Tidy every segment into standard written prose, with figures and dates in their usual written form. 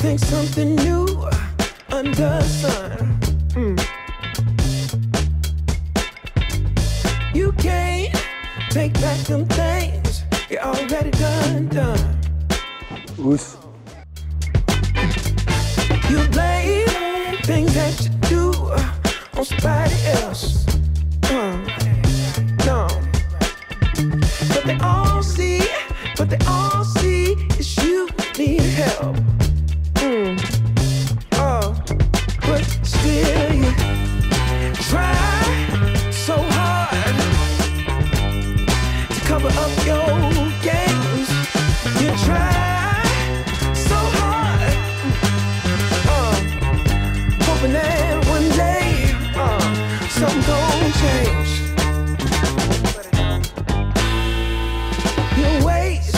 think something new under the sun. You can't take back them things you already done. Ous. You blame things that you do on somebody else. No. But they all see is you need help. Oh, but still you try so hard to cover up your games. You try so hard, hoping that one day something gon' change. You waste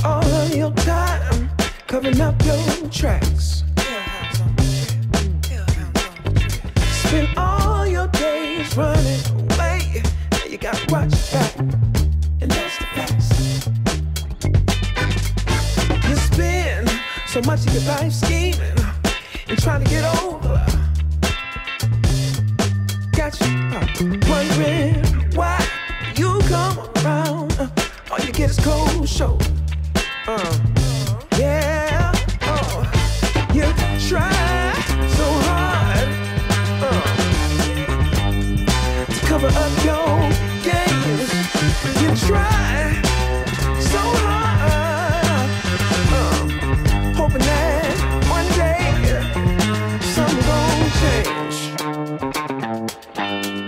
all of your time covering up your tracks. Spend all your days running away. Now you gotta watch your back, and that's the facts. You spend so much of your life scheming and trying to get over. Got you wondering why you come around. All you get is cold shoulder. Yeah, you try so hard to cover up your games. You try so hard, hoping that one day something gon' change.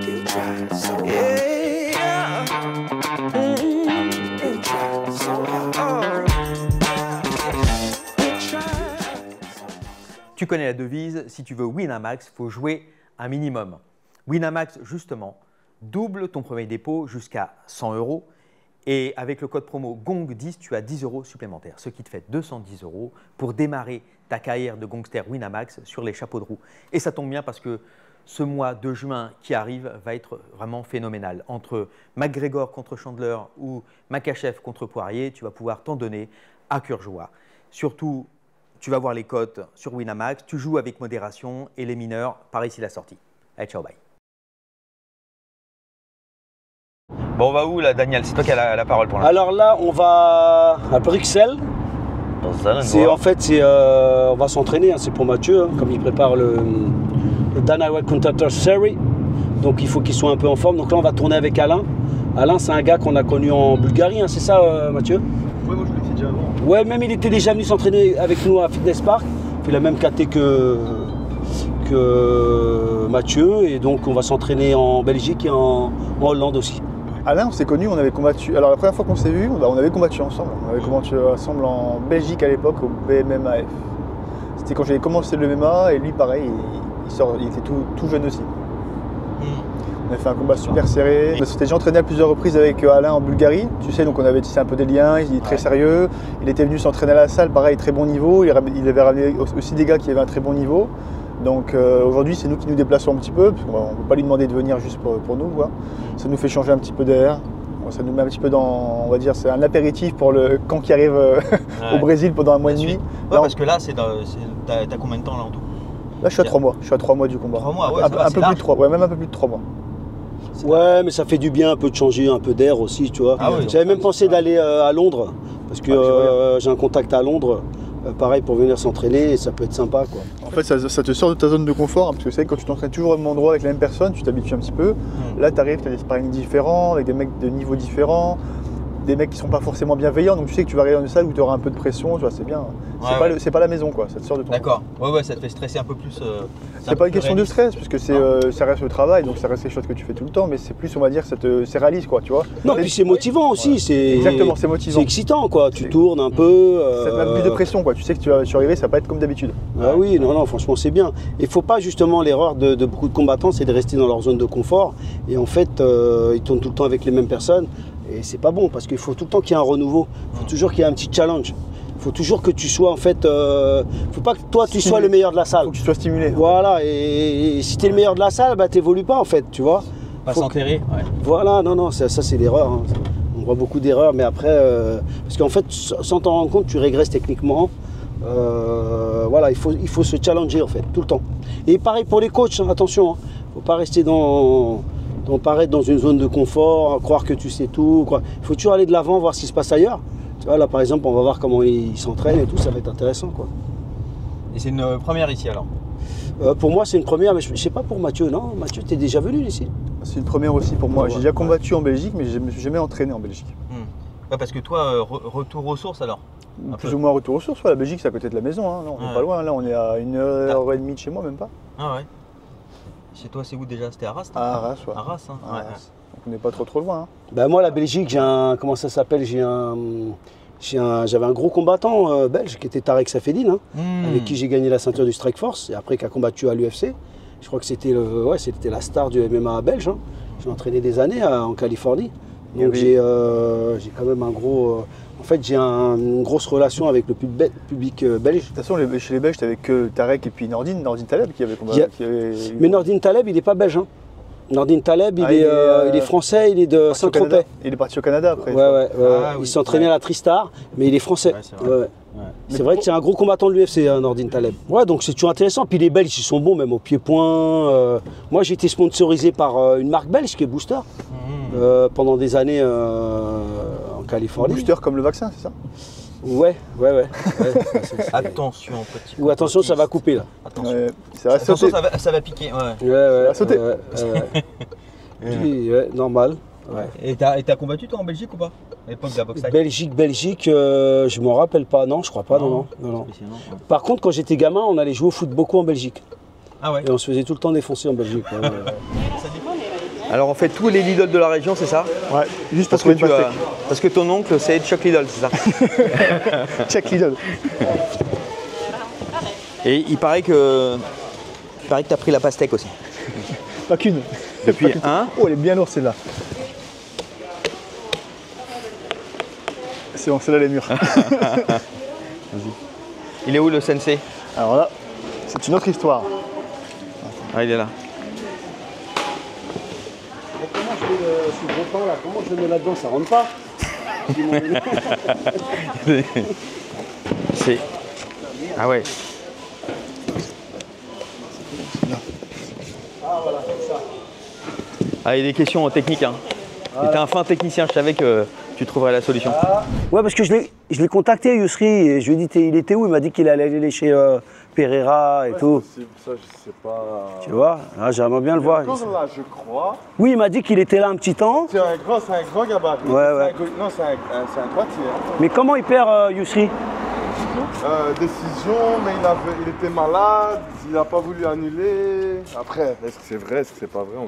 You try so hard. Yeah. You try so hard. You try. Tu connais la devise, si tu veux Winamax, il faut jouer un minimum. Winamax, justement, double ton premier dépôt jusqu'à 100 € et avec le code promo GONG10, tu as 10 € supplémentaires, ce qui te fait 210 € pour démarrer ta carrière de gangster Winamax sur les chapeaux de roue. Et ça tombe bien parce que ce mois de juin qui arrive va être vraiment phénoménal. Entre McGregor contre Chandler ou Makhachev contre Poirier, tu vas pouvoir t'en donner à cœur joie. Surtout, tu vas voir les cotes sur Winamax, tu joues avec modération et les mineurs par ici la sortie. Allez, ciao, bye. Bon, on va où là, Daniel? C'est toi qui as la parole pour l'instant. Alors là, on va à Bruxelles. En fait, on va s'entraîner, hein, c'est pour Mathieu, hein, comme il prépare le Dana White Contender Series. Donc il faut qu'il soit un peu en forme. Donc là, on va tourner avec Alain. Alain, c'est un gars qu'on a connu en Bulgarie, hein, c'est ça, Mathieu? Ouais, moi je le fais déjà avant. Ouais, même il était déjà venu s'entraîner avec nous à Fitness Park. Il fait la même caté que Mathieu. Et donc on va s'entraîner en Belgique et en Hollande aussi. Alain, on s'est connus, on avait combattu. Alors la première fois qu'on s'est vu, on avait combattu ensemble. On avait combattu ensemble en Belgique à l'époque au BMMAF. C'était quand j'avais commencé le MMA et lui pareil, il était tout jeune aussi. On a fait un combat super serré. On s'était déjà entraîné à plusieurs reprises avec Alain en Bulgarie. Tu sais, donc on avait tissé un peu des liens, il est très sérieux. Il était venu s'entraîner à la salle, pareil, très bon niveau. Il avait ramené aussi des gars qui avaient un très bon niveau. Donc aujourd'hui, c'est nous qui nous déplaçons un petit peu, parce qu'on ne peut pas lui demander de venir juste pour nous, quoi. Ça nous fait changer un petit peu d'air. Ça nous met un petit peu dans, on va dire, c'est un apéritif pour le camp qui arrive au Brésil pendant un mois et demi. Ouais, parce que là, t'as combien de temps là en tout? Là, je suis à 3 mois. Je suis à 3 mois du combat. 3 mois, ouais, un peu plus de 3, ouais, même un peu plus de 3 mois. Ouais, mais ça fait du bien un peu de changer un peu d'air aussi, tu vois. Ah oui, j'avais même pensé d'aller à Londres, parce que j'ai un contact à Londres, pareil pour venir s'entraîner, et ça peut être sympa, quoi. En fait, ça te sort de ta zone de confort, hein, parce que c'est quand tu t'entraînes toujours au même endroit avec la même personne, tu t'habitues un petit peu. Là, tu arrives, tu as des sparring différents, avec des mecs de niveaux différents, des mecs qui sont pas forcément bienveillants, donc tu sais que tu vas arriver dans une salle où tu auras un peu de pression, tu vois, c'est bien. C'est pas la maison, quoi, ça te sort de ton D'accord, ouais, ça te fait stresser un peu plus. C'est pas une question de stress, puisque ça reste le travail, donc ça reste quelque chose que tu fais tout le temps, mais c'est plus, on va dire, c'est réaliste, quoi, tu vois. Non, puis c'est motivant aussi, exactement, c'est motivant. C'est excitant, quoi, tu tournes un peu. Ça te met plus de pression, quoi, tu sais que tu vas arriver, ça va pas être comme d'habitude. Ah oui, non, franchement, c'est bien. Il faut pas, justement, l'erreur de beaucoup de combattants, c'est de rester dans leur zone de confort, et en fait, ils tournent tout le temps avec les mêmes personnes. Et c'est pas bon parce qu'il faut tout le temps qu'il y ait un renouveau, il faut toujours qu'il y ait un petit challenge. Il faut toujours que tu sois en fait, faut pas que toi tu sois le meilleur de la salle. Faut que tu sois stimulé. Voilà, et si tu es le meilleur de la salle, bah t'évolues pas en fait, tu vois. Pas s'enterrer. Ouais. Voilà, non, ça c'est l'erreur. Hein. On voit beaucoup d'erreurs, mais après, parce qu'en fait, sans t'en rendre compte, tu régresses techniquement. Voilà, il faut se challenger en fait, tout le temps. Et pareil pour les coachs, hein, attention, il ne faut pas rester paraître dans une zone de confort, croire que tu sais tout. Il faut toujours aller de l'avant, voir ce qui se passe ailleurs. Tu vois, là par exemple, on va voir comment ils s'entraînent et tout, ça va être intéressant, quoi. Et c'est une première ici alors? Pour moi, c'est une première, mais je ne sais pas pour Mathieu, non? Mathieu, tu es déjà venu ici? C'est une première aussi pour moi. Ouais, J'ai déjà combattu en Belgique, mais je ne me suis jamais entraîné en Belgique. Ouais, parce que toi, retour aux sources alors? Plus ou moins retour aux sources. La Belgique, c'est à côté de la maison. Hein. Là, on n'est pas loin. Là, on est à 1h30 de chez moi, même pas. Ah ouais. Chez toi, c'est où déjà? C'était Arras? À Arras, ouais. Arras, hein. À Arras. Donc, on n'est pas trop loin. Hein. Ben moi, la Belgique, j'ai un. Comment ça s'appelle? J'avais un gros combattant belge qui était Tarek Safedine, hein, avec qui j'ai gagné la ceinture du Strike Force et après qui a combattu à l'UFC. Je crois que c'était la star du MMA belge. Hein. J'ai entraîné des années en Californie. Donc j'ai quand même un gros. En fait, j'ai une grosse relation avec le public belge. De toute façon, chez les Belges, tu n'avais que Tarek et puis Nordine Taleb qui avait combattu. Mais Nordine Taleb, il n'est pas belge. Hein. Nordine Taleb, il est français, il est de Saint-Tropez. Il est parti au Canada après. Il s'entraînait à la Tristar, mais il est français. C'est vrai que c'est un gros combattant de l'UFC, hein, Nordine Taleb. Ouais, donc c'est toujours intéressant. Puis les Belges, ils sont bons, même au pied-point. Moi, j'ai été sponsorisé par une marque belge qui est Booster pendant des années en Californie. Booster comme le vaccin, c'est ça? Ouais. Attention, petit. Ou attention, ça va couper là. Attention, Attention, ça va piquer. Ouais. Ça va sauter. Normal. Ouais. Et t'as combattu toi en Belgique ou pas? À l'époque de la boxe thaï? Belgique, je m'en rappelle pas, non, je crois pas, non. Par contre, quand j'étais gamin, on allait jouer au foot beaucoup en Belgique. Ah ouais. Et on se faisait tout le temps défoncer en Belgique. Alors on fait tous les Lidl de la région, c'est ça? Ouais, juste parce que parce que ton oncle c'est Chuck Liddell, c'est ça? Chuck Liddell. Et il paraît que t'as pris la pastèque aussi. Pas qu'une. Depuis un. Oh, elle est bien lourde celle-là. C'est bon, celle-là, elle est mûre. Vas-y. Il est où le sensei? Alors là, c'est une autre histoire. Ah, il est là. Comment je mets ce gros pain là? Comment je le mets là-dedans? Ça rentre pas. C'est. Ah ouais. Ah voilà, c'est ça. Ah, il y a des questions techniques. Hein. T'es un fin technicien, je savais que tu trouverais la solution. Ouais, parce que je l'ai contacté, Yousri, et je lui ai dit il était où? Il m'a dit qu'il allait aller chez Pereira et tout. Ça, je sais pas. Tu vois, là, j'aimerais bien le voir. Encore là, je crois. Oui, il m'a dit qu'il était là un petit temps. C'est un grand gabarit. Ouais. Non, c'est un droitier. Hein. Mais comment il perd Yousri? Décision, mais il était malade, il n'a pas voulu annuler. Après, est-ce que c'est vrai, est-ce que c'est pas vrai?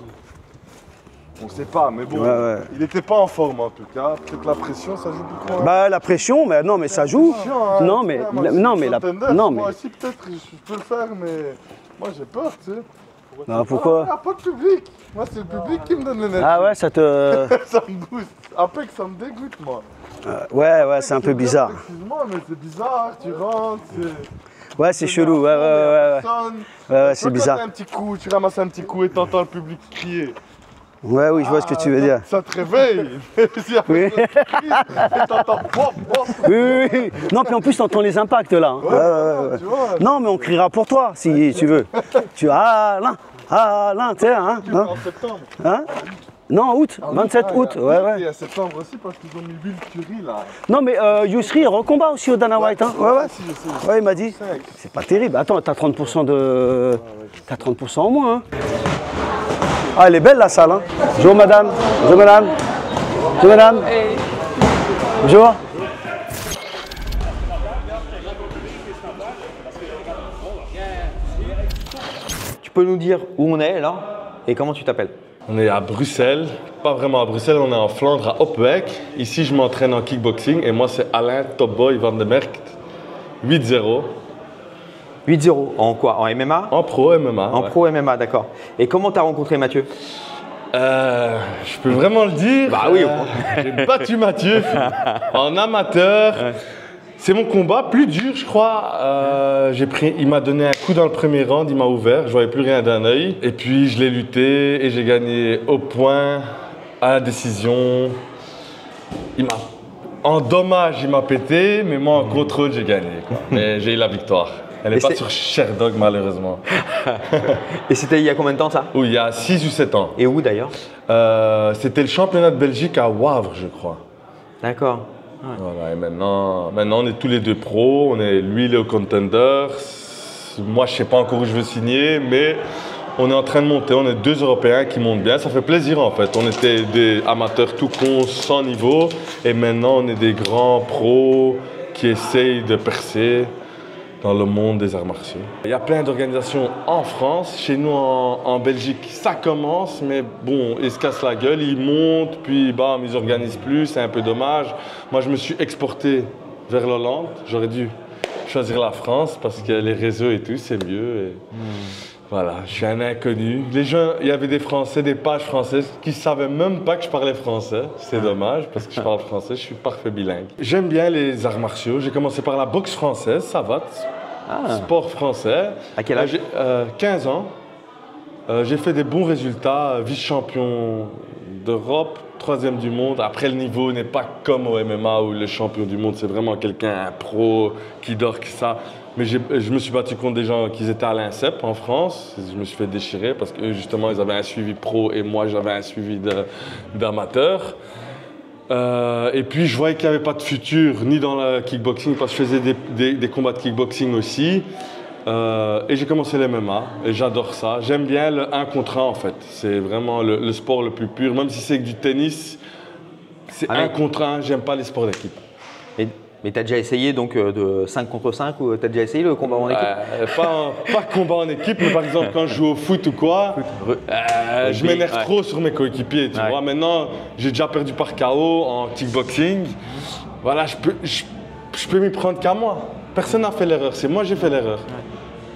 On ne sait pas, mais bon, il n'était pas en forme en tout cas. Peut-être la pression, ça joue beaucoup. Hein. Bah la pression, mais non, mais ça joue. Hein, non, mais moi aussi peut-être je peux le faire, mais moi j'ai peur, tu sais. Non, pourquoi? Il n'y a pas de public. Moi, c'est le public qui me donne l'énergie. Ah ouais, ça te. Ça me booste. Après que ça me dégoûte, moi. Ouais, c'est un peu bizarre. Excuse-moi, mais c'est bizarre. Tu rentres, ouais, c'est chelou. Ouais, c'est bizarre. Tu ramasses un petit coup et t'entends le public crier. Ouais, oui, je vois ce que tu veux dire. Ça te réveille. Oui. Et t'entends oui. Non, puis en plus, t'entends les impacts là. Hein. Tu vois, non, mais on criera pour toi si tu veux. Alain, tu sais, hein. en septembre. Hein? Non, août, 27 août. Ouais. Il y a septembre aussi parce qu'ils ont mis Bill Curry là. Non, mais Yousri, il recombat aussi au Dana White. Hein. Ouais. Si, je sais. Ouais, il m'a dit. C'est pas terrible. Attends, t'as 30% de. T'as 30% en moins. Hein. Ah, elle est belle la salle. Hein. Bonjour madame. Bonjour madame. Bonjour madame. Bonjour. Tu peux nous dire où on est là et comment tu t'appelles? On est à Bruxelles, pas vraiment à Bruxelles, on est en Flandre à Opwijk. Ici, je m'entraîne en kickboxing et moi, c'est Alain Top Boy Van de Merkt, 8-0. 8-0, en quoi? En MMA? En pro MMA. En pro MMA, d'accord. Et comment tu as rencontré Mathieu? Je peux vraiment le dire. Bah oui. J'ai battu Mathieu en amateur. Ouais. C'est mon combat plus dur, je crois. Il m'a donné un coup dans le premier round, il m'a ouvert, je voyais plus rien d'un œil. Et puis je l'ai lutté et j'ai gagné au point, à la décision. Il m'a En dommage, il m'a pété, mais moi, en contrôle, j'ai gagné. Quoi. Mais j'ai eu la victoire. Elle n'est pas sur Sherdog, malheureusement. Et c'était il y a combien de temps, ça? Oui, il y a 6 ou 7 ans. Et où, d'ailleurs? C'était le championnat de Belgique à Wavre, je crois. D'accord. Ouais. Voilà, et maintenant, on est tous les deux pros. Lui, il est au Contender. Moi, je ne sais pas encore où je veux signer, mais on est en train de monter. On est 2 Européens qui montent bien. Ça fait plaisir, en fait. On était des amateurs tout cons, sans niveau. Et maintenant, on est des grands pros qui essayent de percer dans le monde des arts martiaux. Il y a plein d'organisations en France. Chez nous, en Belgique, ça commence, mais bon, ils se cassent la gueule, ils montent, puis bam, ils organisent plus, c'est un peu dommage. Moi, je me suis exporté vers l'Hollande. J'aurais dû choisir la France parce que les réseaux et tout, c'est mieux. Et voilà, je suis un inconnu. Les gens, il y avait des Français, des pages françaises qui ne savaient même pas que je parlais français. C'est dommage parce que je parle français, je suis parfait bilingue. J'aime bien les arts martiaux. J'ai commencé par la boxe française, ça va. Sport français. À quel âge? 15 ans. J'ai fait des bons résultats, vice-champion d'Europe, 3e du monde. Après, le niveau n'est pas comme au MMA où le champion du monde, c'est vraiment quelqu'un, un pro qui dort que ça. Mais je me suis battu contre des gens qui étaient à l'INSEP en France. Je me suis fait déchirer parce qu'eux, justement, ils avaient un suivi pro et moi, j'avais un suivi d'amateur. Et puis, je voyais qu'il n'y avait pas de futur ni dans le kickboxing parce que je faisais des combats de kickboxing aussi. Et j'ai commencé le MMA et j'adore ça. J'aime bien le 1 contre 1 en fait. C'est vraiment le sport le plus pur. Même si c'est que du tennis, c'est 1 contre 1. J'aime pas les sports d'équipe. Mais tu as déjà essayé donc de 5 contre 5 ou tu as déjà essayé le combat en équipe? Pas combat en équipe, mais par exemple quand je joue au foot ou quoi, je m'énerve trop sur mes coéquipiers. Tu vois, maintenant j'ai déjà perdu par KO en kickboxing. Voilà, je peux m'y prendre qu'à moi. Personne n'a fait l'erreur, c'est moi qui j'ai fait l'erreur.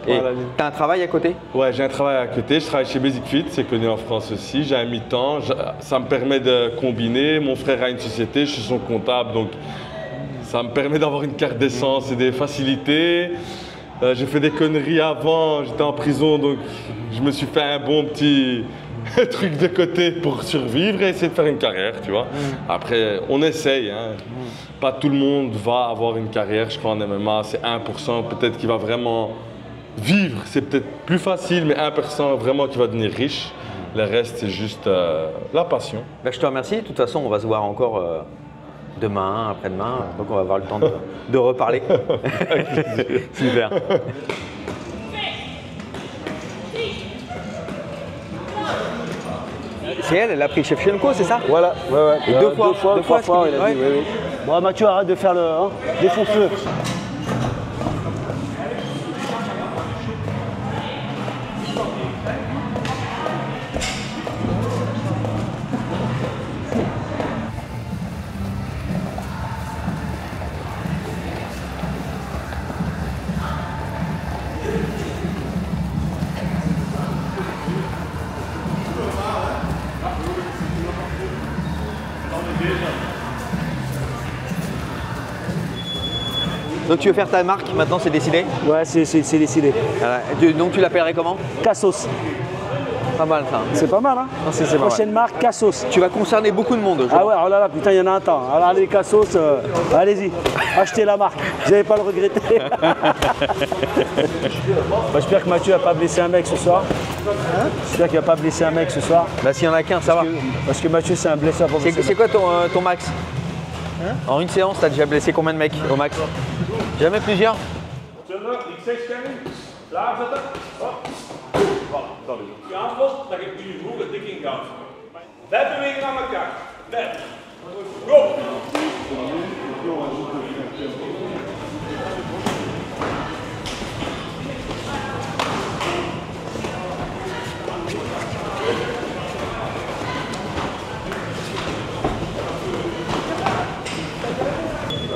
Et voilà. Tu as un travail à côté? Ouais, j'ai un travail à côté. Je travaille chez Basic Fit, c'est connu en France aussi. J'ai un mi-temps, ça me permet de combiner. Mon frère a une société, je suis son comptable, donc ça me permet d'avoir une carte d'essence et des facilités. J'ai fait des conneries avant, j'étais en prison, donc je me suis fait un bon petit truc de côté pour survivre et essayer de faire une carrière, tu vois. Après, on essaye. Hein. Pas tout le monde va avoir une carrière, je crois en MMA, c'est 1% peut-être qui va vraiment vivre. C'est peut-être plus facile, mais 1% vraiment qui va devenir riche. Le reste, c'est juste la passion. Ben, je te remercie. De toute façon, on va se voir encore demain, après-demain. Donc, on va avoir le temps de reparler. Super. C'est elle a pris Shevchenko, c'est ça? Voilà, ouais. Et deux fois, 3 fois, il a dit oui. Bon, Mathieu, arrête de faire le... Hein, défonce-le. Donc tu veux faire ta marque, maintenant c'est décidé? Ouais, c'est décidé. Voilà. Donc tu l'appellerais comment? Cassos. Pas mal ça. C'est pas mal, hein? Non, c'est prochaine marque, Cassos. Tu vas concerner beaucoup de monde. Ah ouais, oh là là, putain, il y en a un temps. Alors les Cassos, allez-y, achetez la marque. Vous n'allez pas le regretter. J'espère que Mathieu n'a pas blessé un mec ce soir. J'espère qu'il n'a pas blessé un mec ce soir. Bah s'il y en a qu'un, ça va. Parce que Mathieu, c'est un blesseur. C'est quoi ton max? En une séance, t'as déjà blessé combien de mecs au max? Jamais plusieurs? Je aanvalt, dan geeft jullie vroeg een dik in gas. 5 bewegingen aan elkaar. 5. Go!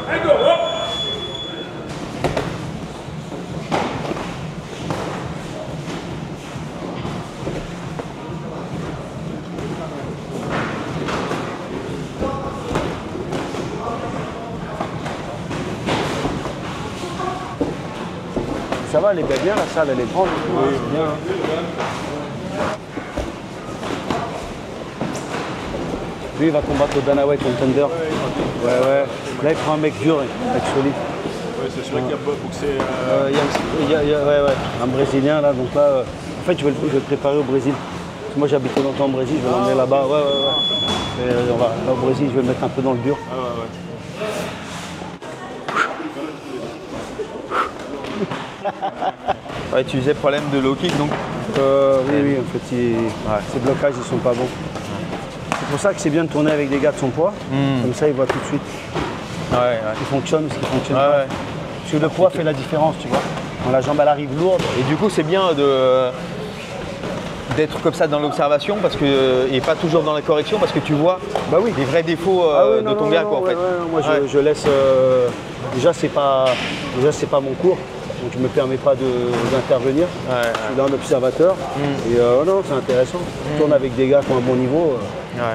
En go, hop! Ça va, elle est bien la salle, elle est grande. Oui, bien. Lui, il va combattre au Dana White Contender. Ouais, ouais. Là, il prend un mec dur, un mec solide. Ouais, c'est celui qui a boxé. Ouais, un Brésilien là, donc là, en fait je vais le préparer au Brésil. Parce que moi j'habitais longtemps au Brésil, je vais l'emmener là-bas. Ouais. Et on va là, au Brésil, je vais le mettre un peu dans le dur. Ouais, tu disais problème de low kick donc. Oui, en fait, ces blocages ils sont pas bons. C'est pour ça que c'est bien de tourner avec des gars de son poids, comme ça il voit tout de suite ce qui fonctionne ou ce qui fonctionne pas. Parce que le poids fait la différence, tu vois. Quand la jambe elle arrive lourde. Et du coup, c'est bien d'être comme ça dans l'observation parce que et pas toujours dans la correction parce que tu vois les vrais défauts de ton gars quoi en fait. Moi je laisse déjà c'est pas mon cours. Donc je ne me permets pas d'intervenir. Je suis là en observateur. Et non, c'est intéressant. Je tourne avec des gars qui ont un bon niveau.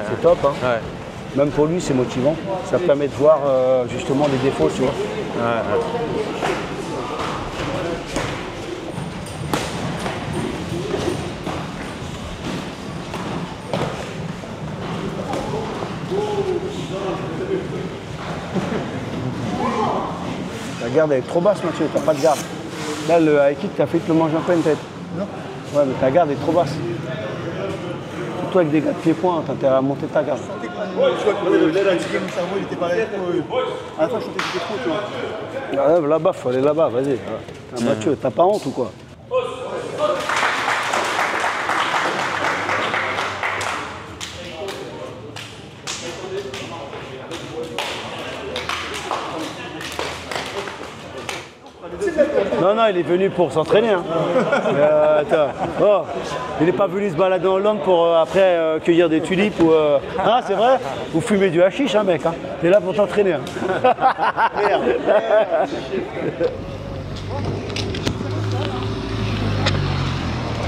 C'est top. Hein. Même pour lui, c'est motivant. Ça permet de voir justement les défauts, tu vois. Ta garde elle est trop basse, Mathieu, t'as pas de garde. Là, le high kick, t'as fait te le manger un peu une tête. Non. Ouais, mais ta garde est trop basse. Surtout avec des gars de pied-point, t'as intérêt à monter ta garde. Là, il a tiré mon cerveau, il était pareil. À la fin, je sentais que c'était trop, tu vois. Là-bas, faut aller là-bas, vas-y. Mathieu, t'as pas honte ou quoi? Non, il est venu pour s'entraîner. Hein. Il n'est pas venu se balader en Hollande pour après cueillir des tulipes ou. Hein, c'est vrai? Ou fumer du hashish, hein, mec. Hein. T'es là pour t'entraîner. Hein. Merde.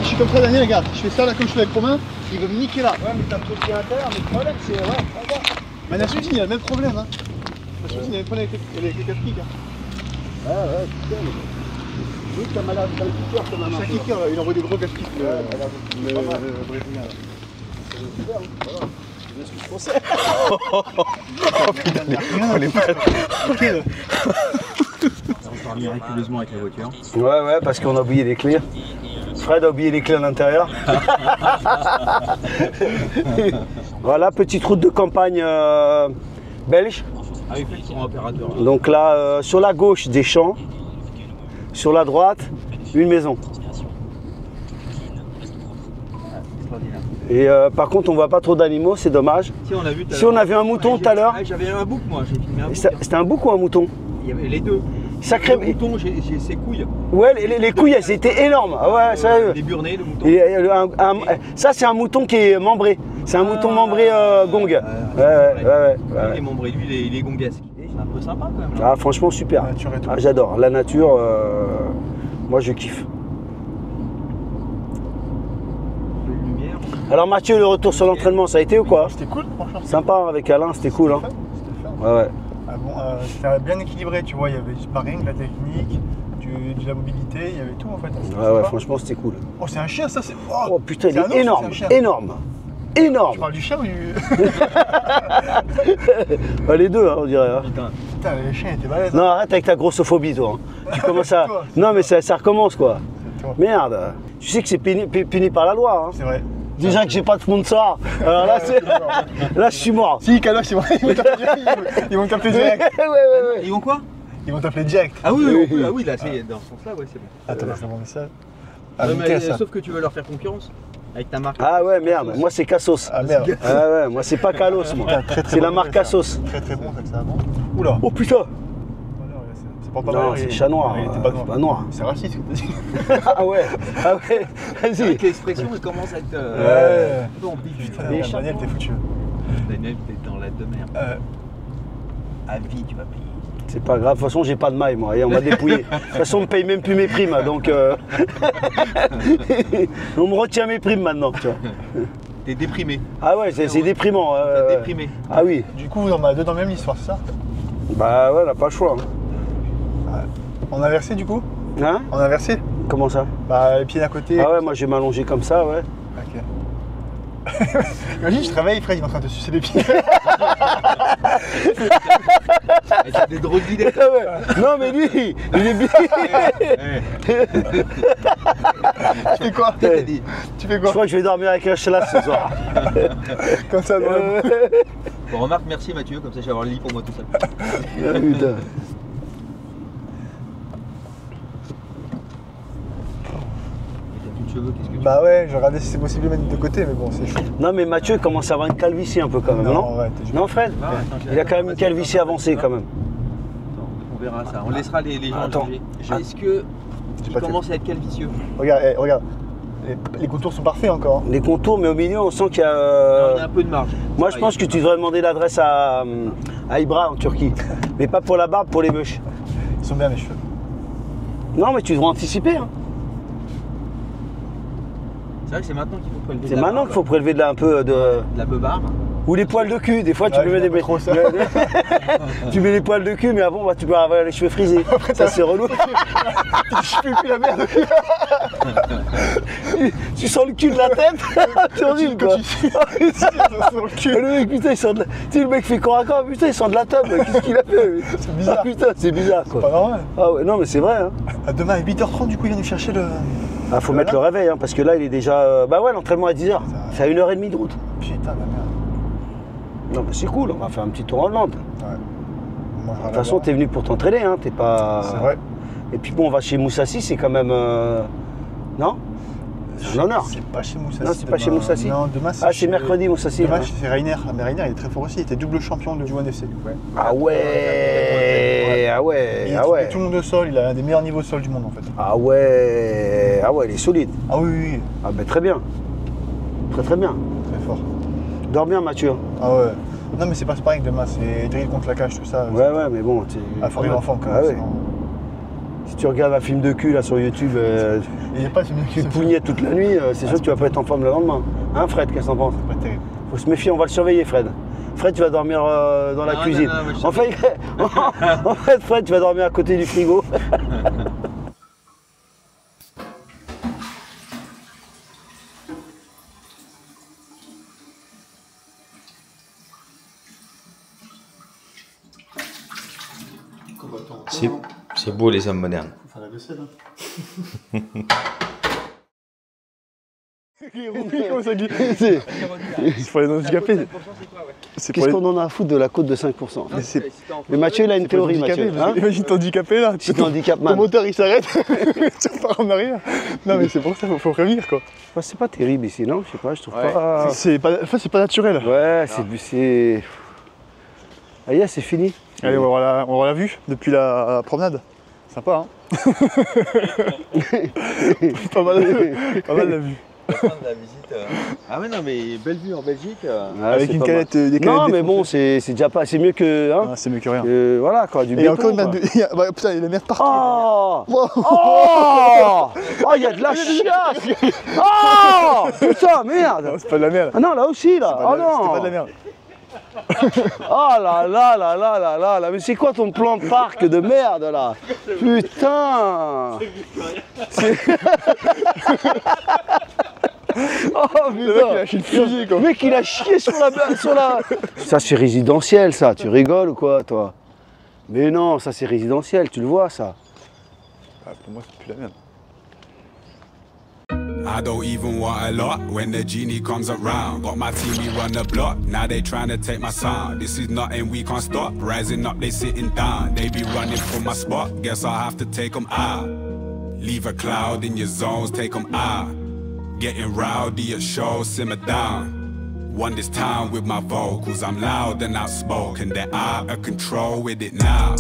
Je suis comme ça, Daniel, regarde. Je fais ça là comme je fais avec Romain. Il veut me niquer là. Ouais, mais t'as le pied intérieur, mais le problème, c'est. Mais Nassoudine, il a le même problème. Hein. Nassoudine, il a le même problème avec les capriques. Ouais, putain. Oui, t'as mal à le kicker, t'as mal à C'est un kicker, il envoie des gros gastriques, le brésilien. Voilà. C'est ce que je pensais. Oh putain, on est pas. On parle miraculeusement avec la voiture. Ouais, parce qu'on a oublié les clés. Fred a oublié les clés à l'intérieur. Voilà, petite route de campagne belge. Avec son opérateur. Donc là, sur la gauche, des champs. Sur la droite, une maison. Et par contre, on voit pas trop d'animaux, c'est dommage. Si on a vu un mouton tout à l'heure. J'avais un bouc, moi, j'ai filmé un bouc. C'était un bouc ou un mouton? Il y avait les deux. Sacré. Le mouton, j'ai ses couilles. Ouais, les couilles, elles étaient énormes. Ah ouais, sérieux. Les burnés, le mouton. Et, ça, c'est un mouton qui est membré. C'est un mouton membré gong. Ouais. Il est membré, lui, il est gongasque. C'est un peu sympa quand même. Ah, franchement, super. J'adore. La nature, moi, je kiffe. Alors, Mathieu, le retour sur l'entraînement, ça a été ou quoi? C'était cool, franchement. Sympa avec Alain, c'était cool. Hein. Ouais. C'était bien équilibré, tu vois. Il y avait du sparring, de la technique, de la mobilité, il y avait tout en fait. Ouais, franchement, c'était cool. Oh, c'est un chien, ça, c'est. Oh putain, il est énorme. Énorme. Tu parles du chien ou du. Les deux, hein, on dirait. Hein. Putain, le chien était balèze. Non, arrête avec ta grossophobie, toi. Hein. Tu commences à. Non, mais ça recommence, quoi. Merde. Tu sais que c'est puni par la loi. Hein. C'est vrai. Déjà que j'ai pas de sponsor. Alors là, là, je suis mort. Si, Kaloche, c'est vrai. Ils vont t'appeler direct. Ouais. Ils vont quoi? Ils vont t'appeler direct. Ah oui, là, c'est dans ce sens-là, ouais, c'est bon. Attends, c'est un bon message. Sauf que tu veux leur faire concurrence avec ta marque. Ah ouais, merde. Moi, c'est Cassos. Ah merde. Ah ouais, moi, c'est pas Kalos, moi. C'est la marque Cassos. Très bon, ça avant. Oula. Oh putain. C'est pas non, c'est chat noir. Il était pas noir. Pas noir. C'est raciste ce que tu dis. Ah ouais. Vas-y. Avec l'expression, elle commence à être. Bon, putain, Daniel, t'es foutu. Daniel, t'es dans l'aide de merde. À vie, tu vas payer. C'est pas grave, de toute façon, j'ai pas de maille, moi. Et on m'a dépouillé. De toute façon, on me paye même plus mes primes, donc. On me retient mes primes maintenant, tu vois. T'es déprimé. Ah ouais, c'est déprimant. T'es déprimé. Ah oui. Du coup, on a deux dans le même histoire, c'est ça? Bah ouais, on n'a pas le choix. Hein. On a versé du coup? Hein? On a versé? Comment ça? Bah les pieds d'un côté. Ah ouais, moi je vais m'allonger comme ça, ouais. Ok. Imagine, je travaille, Fred, il est en train de te sucer les pieds. T'as des drôles d'idées. Non mais lui, il est bien. Tu fais quoi? Tu fais Je quoi? crois que je vais dormir avec un chelaf ce soir. Comme ça, ouais. Bon, remarque, merci Mathieu, comme ça je vais avoir le lit pour moi tout seul. Ah, putain. Cheveux, qu'est-ce que tu Bah ouais, je regardais si c'est possible de mettre de côté, mais bon, c'est chaud. Non mais Mathieu commence à avoir une calvitie un peu quand même, non? Ouais, t'es Non Fred? Ah, attends, Il a quand même une calvitie avancée quand même. On verra ça, on laissera les gens Attends. juger. Est-ce que tu pas commences à être calvicieux? Regarde, regarde. Les contours sont parfaits encore. Les contours, mais au milieu on sent qu'il y a... Il y a un peu de marge. Moi je pense que tu devrais demander l'adresse à Ibra en Turquie. Mais pas pour la barbe, pour les mèches. Ils sont bien mes cheveux. Non mais tu devrais anticiper. Hein. C'est vrai que c'est maintenant qu'il faut prélever de C'est la maintenant barbe, qu'il faut prélever de la, un peu de... de la beubarbe. Ou les poils de cul, des fois tu Ouais, peux mettre j'aime des... pas trop ça. tu mets les poils de cul, mais avant bah, tu peux avoir les cheveux frisés. Ça c'est relou. Je fais plus la merde. Tu sens le cul de la tête. C'est horrible quoi. Le mec putain il sent de la... Tu sais le mec fait corps à corps, putain il sent de la table. Qu'est-ce qu'il a fait? C'est bizarre. Ah, putain c'est bizarre Pas quoi. normal. Ah ouais, non mais c'est vrai. Hein. À demain à 8h30, du coup, il vient nous chercher le. Ah, faut mettre le réveil, hein, parce que là, il est déjà... Bah ouais, l'entraînement à 10h. C'est à 1h30 de route. Putain, la merde. Non, mais c'est cool, on va faire un petit tour en Hollande. Ouais. Moi, De toute façon, t'es venu pour t'entraîner, hein, t'es pas... C'est vrai. Et puis bon, on va chez Moussassi, c'est quand même... Non? C'est un honneur. C'est pas chez Moussassi. Non, c'est pas chez Moussassi. Non, demain, c'est Ah, c'est chez- mercredi, Moussassi. Demain, hein. c'est Rainer. Mais Rainer, il est très fort aussi. Il était double champion du One FC. Ouais. Ah ouais, ah ouais, Il ah ouais. tout le monde au sol. Il a un des meilleurs niveaux de sol du monde, en fait. Ah ouais, ah ouais, il est solide. Ah oui, oui, oui. Ah ben très bien. Très très bien. Très fort. Dors bien, Mathieu. Ah ouais. Non, mais c'est pas pareil que demain. C'est drill contre la cage, tout ça. Ouais, ouais, mais bon... Ah, faut arriver en forme quand Ah même. ouais. Si tu regardes un film de cul là sur YouTube, Il n'est pas si bien tu te pougnais toute la nuit, c'est sûr que tu vas pas être en forme le lendemain. Hein Fred, qu'est-ce que t'en penses? Pas terrible. Faut se méfier, on va le surveiller Fred. Fred, tu vas dormir dans la Non, cuisine. non, moi, je En fait, en fait, Fred, tu vas dormir à côté du frigo. C'est beau les hommes modernes. Faut faire la vaisselle, hein. Comment ça glisse? Il faut aller dans le handicapé. C'est Qu'est-ce qu'on en a à foutre de la côte de 5%? Mais Mathieu, il a une théorie, Mathieu. Hein? Imagine t'es handicapé là. Si t'es handicap man. Ton moteur il s'arrête. Tu repars en arrière. Non mais c'est pour ça, faut prévenir quoi. Ouais, c'est pas terrible ici, non? Je sais pas, je trouve pas... C'est pas, enfin, c'est pas naturel. Ouais, c'est... Ah yeah, c'est fini. Allez, on va voir la vue depuis la promenade. Sympa, hein. Pas mal la vue. La visite, Ah mais non mais belle vue en Belgique. Ah, Avec c'est une pas canette, mal. des canettes Non, mais défoncées. bon, c'est déjà pas... C'est mieux que... Hein, Ah, c'est mieux que rien. voilà, quoi, du Et béton. encore une quoi. merde de... bah, putain, il y a la merde partout. Oh Wow. Oh Oh, il y a de la chiasse. Oh putain, merde. Non, c'est pas de la merde. Ah non, là aussi, là. Oh C'était non. pas de la merde. Oh là là là là là là là. Mais c'est quoi ton plan de parc de merde, là? Putain. Oh Le mec il a putain. lâché une fusée quoi. Le mec, il a chié sur la... Ça, c'est résidentiel, ça. Tu rigoles ou quoi, toi? Mais non, ça, c'est résidentiel. Tu le vois, ça? Ah, pour moi c'est plus la merde. I don't even want a lot when the genie comes around. Got my team, we run the block. Now they trying to take my sound. This is nothing, we can't stop. Rising up, they sitting down. They be running for my spot. Guess I'll have to take them out. Leave a cloud in your zones, take them out. Getting rowdy at shows, simmer down. Won this town with my vocals. I'm loud and outspoken. They're out of control with it now.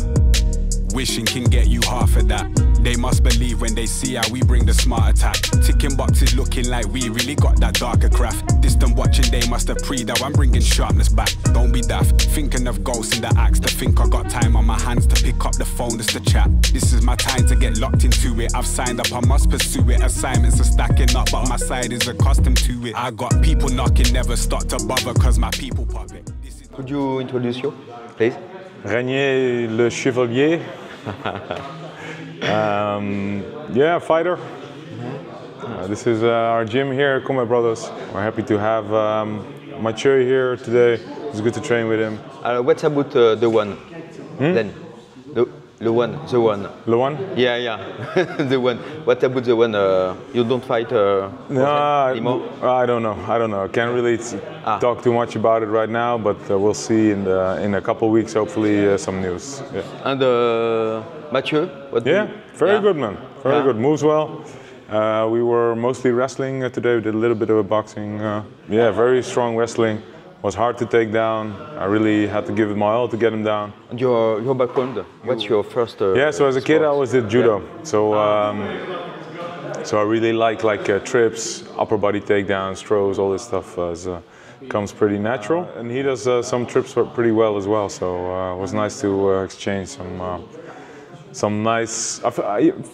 Wishing can get you half of that. They must believe when they see how we bring the smart attack. Ticking boxes looking like we really got that darker craft. Distant watching they must have pre that I'm bringing sharpness back. Don't be daft, thinking of ghosts in the axe. To think I got time on my hands to pick up the phone just to chat. This is my time to get locked into it. I've signed up, I must pursue it. Assignments are stacking up, but my side is accustomed to it. I got people knocking, never stop to bother, cause my people pop it. Could you introduce you, please? Renier Le Chevalier. Yeah, fighter. This is our gym here, Kuma Brothers. We're happy to have Mathieu here today. It's good to train with him. What about the one? Then, the one. The one? Yeah, the one. What about the one? You don't fight anymore? I don't know. I can't really talk too much about it right now, but we'll see in a couple of weeks. Hopefully, some news. Yeah. And Mathieu? Very good, man. Very good. Moves well. We were mostly wrestling today. We did a little bit of boxing. Very strong wrestling. Was hard to take down. I really had to give it my all to get him down. And your background? What's your first? So as a kid, I always did judo. So I really like trips, upper body takedowns, throws, all this stuff comes pretty natural. And he does some trips pretty well as well. So it was nice to exchange some nice.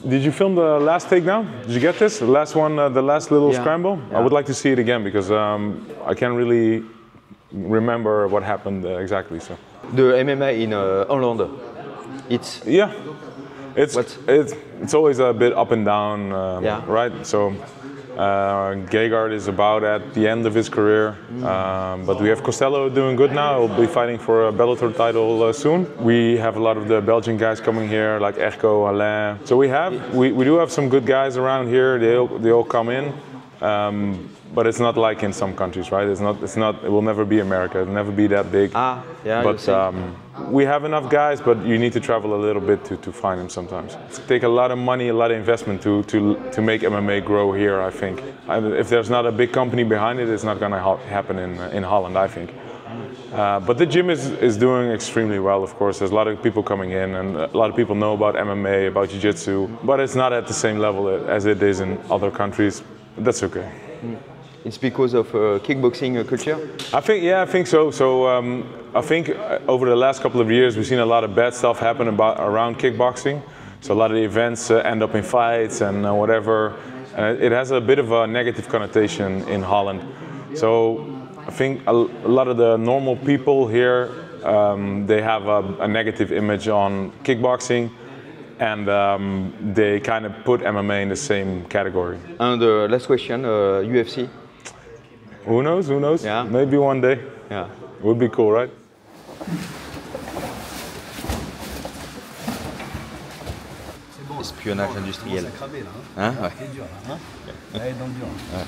Did you film the last takedown? Did you get this? The last one, the last little scramble. Yeah. I would like to see it again because I can't really remember what happened exactly. So the MMA in Holland, it's always a bit up and down, right? So Gegard is about at the end of his career, but we have Costello doing good now. He'll be fighting for a Bellator title soon. We have a lot of the Belgian guys coming here, like Erko, Alain. So we do have some good guys around here. They all come in. But it's not like in some countries, right? It will never be America. It'll never be that big. But we have enough guys, but you need to travel a little bit to find them sometimes. It takes a lot of money, a lot of investment to make MMA grow here, I think. If there's not a big company behind it, it's not going to happen in Holland, I think. But the gym is doing extremely well, of course. There's a lot of people coming in, and a lot of people know about MMA, about Jiu-Jitsu, but it's not at the same level as it is in other countries. But that's okay. It's because of kickboxing culture? I think so. So I think over the last couple of years we've seen a lot of bad stuff happen around kickboxing. So a lot of the events end up in fights and whatever. It has a bit of a negative connotation in Holland. So I think a lot of the normal people here, they have a negative image on kickboxing. And they kind of put MMA in the same category. And last question, UFC? Who knows? Yeah. Maybe one day. Yeah. Would be cool, right? Espionnage industriel. Hein? Ouais. C'est dur, hein? Elle est dans le dur. Ouais.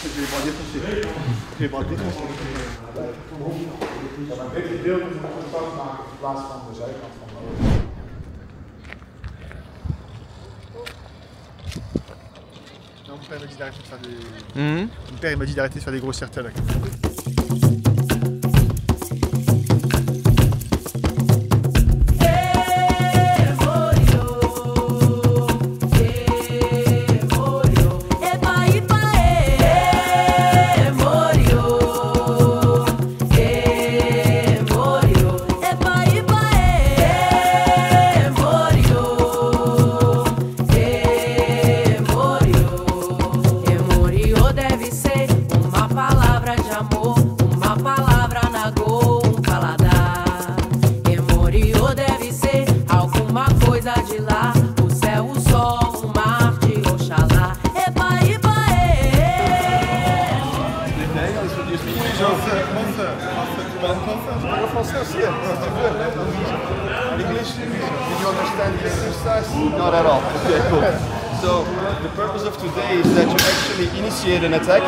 Je vais prendre des touchés. kun je wat dit doen. Dit gedeelte moet je fout maken in plaats van de zijkant van de ogen. Non, mon père m'a dit d'arrêter de faire des. Mon père il m'a dit d'arrêter de faire des grosses certelles. English? Did you understand the exercise? Not at all. Okay, cool. So the purpose of today is that you actually initiate an attack,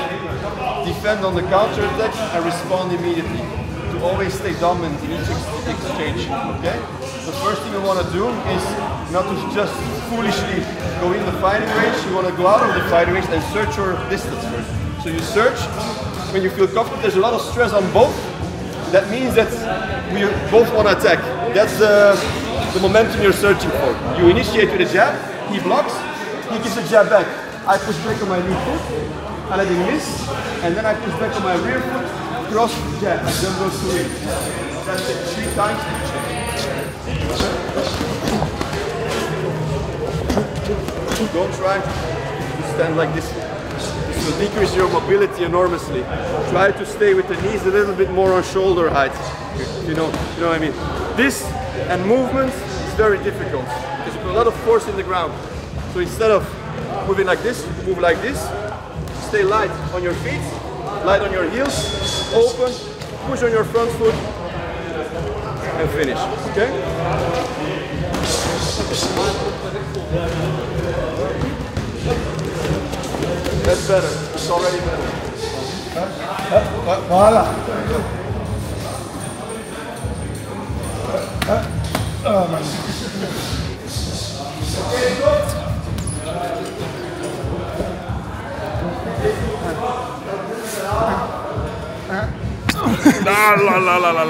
defend on the counter attack, and respond immediately. To always stay dominant in each exchange. Okay? The first thing you want to do is not to just foolishly go in the fighting range. You want to go out of the fighting range and search your distance first. So you search when you feel confident. There's a lot of stress on both. That means that we both want to attack. That's the momentum you're searching for. You initiate with a jab, he blocks, he gives a jab back. I push back on my new foot, I let him miss, and then I push back on my rear foot, cross jab, and then goes to in. That's it, 3 times. Don't try to stand like this. This will decrease your mobility enormously. Try to stay with the knees a little bit more on shoulder height. You know what I mean? This and movement is very difficult because you put a lot of force in the ground. So instead of moving like this, move like this. Stay light on your feet, light on your heels, open, push on your front foot, and finish. Okay? That's better. It's already better. Voilà.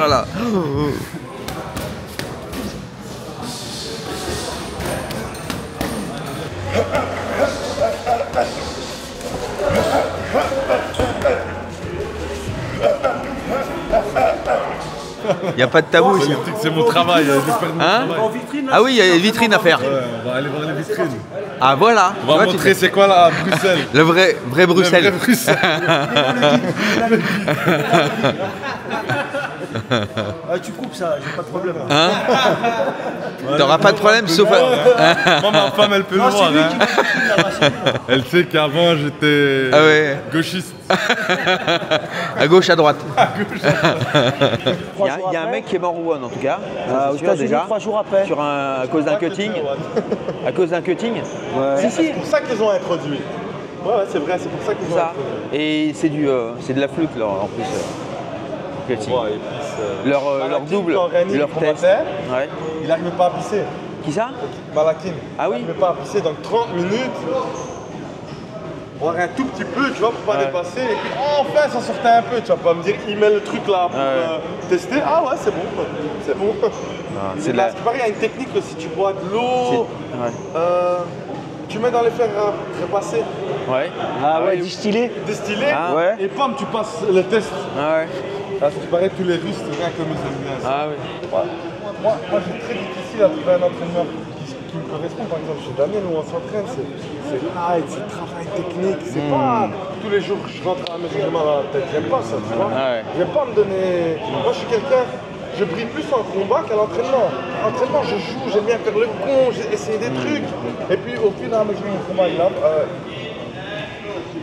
La. Il n'y a pas de tabou ici. C'est mon travail. Hein? Ah oui, il y a une vitrine à faire. Ouais, on va aller voir les vitrines. Ah voilà. On va montrer c'est quoi là à Bruxelles. Le vrai Bruxelles. Le vrai Bruxelles. Ah, tu coupes ça, j'ai pas de problème. Hein? T'auras pas de problème sauf... Moi ma femme elle peut le voir. Elle sait qu'avant j'étais gauchiste. À gauche, à droite. Il y a un mec qui est mort au One en tout cas. Aux États-Unis 3 jours après. À cause d'un cutting. À cause d'un cutting. Ouais. Si. C'est pour ça qu'ils ont introduit. Ouais, c'est vrai, c'est pour ça qu'ils ont introduit. Et c'est de la flûte là en plus. Cutting. Ouais, leur double, leur test. Ouais. Il n'arrivait pas à pisser. Qui ça? Malakin. Ah oui. Il n'arrivait pas à pisser, donc 30 minutes. Voir un tout petit peu, tu vois, pour pas dépasser. Et puis enfin, ça sortait un peu, tu vas pas me dire, il met le truc là pour tester. Ah ouais, c'est bon, c'est bon. C'est là. Il y a une technique aussi, tu bois de l'eau, tu mets dans les fers repassés. Ouais. Ah ouais, distillé. Distillé, et pam, tu passes le test. Ah ouais. Là, tu parais tous les Russes, rien que mes amis. Ah oui. Moi, c'est très difficile à trouver un entraîneur qui me correspond. Par exemple, chez Damien, où on s'entraîne, c'est light, c'est travail technique. C'est pas tous les jours que je rentre à la maison, j'ai mal à la tête. J'aime pas ça, tu vois. J'aime pas me donner. Moi, je suis quelqu'un, je brille plus en combat qu'à l'entraînement. À l'entraînement, je joue, j'aime bien faire le con, j'ai essayé des trucs. Et puis, au fil et à mesure où le combat il a,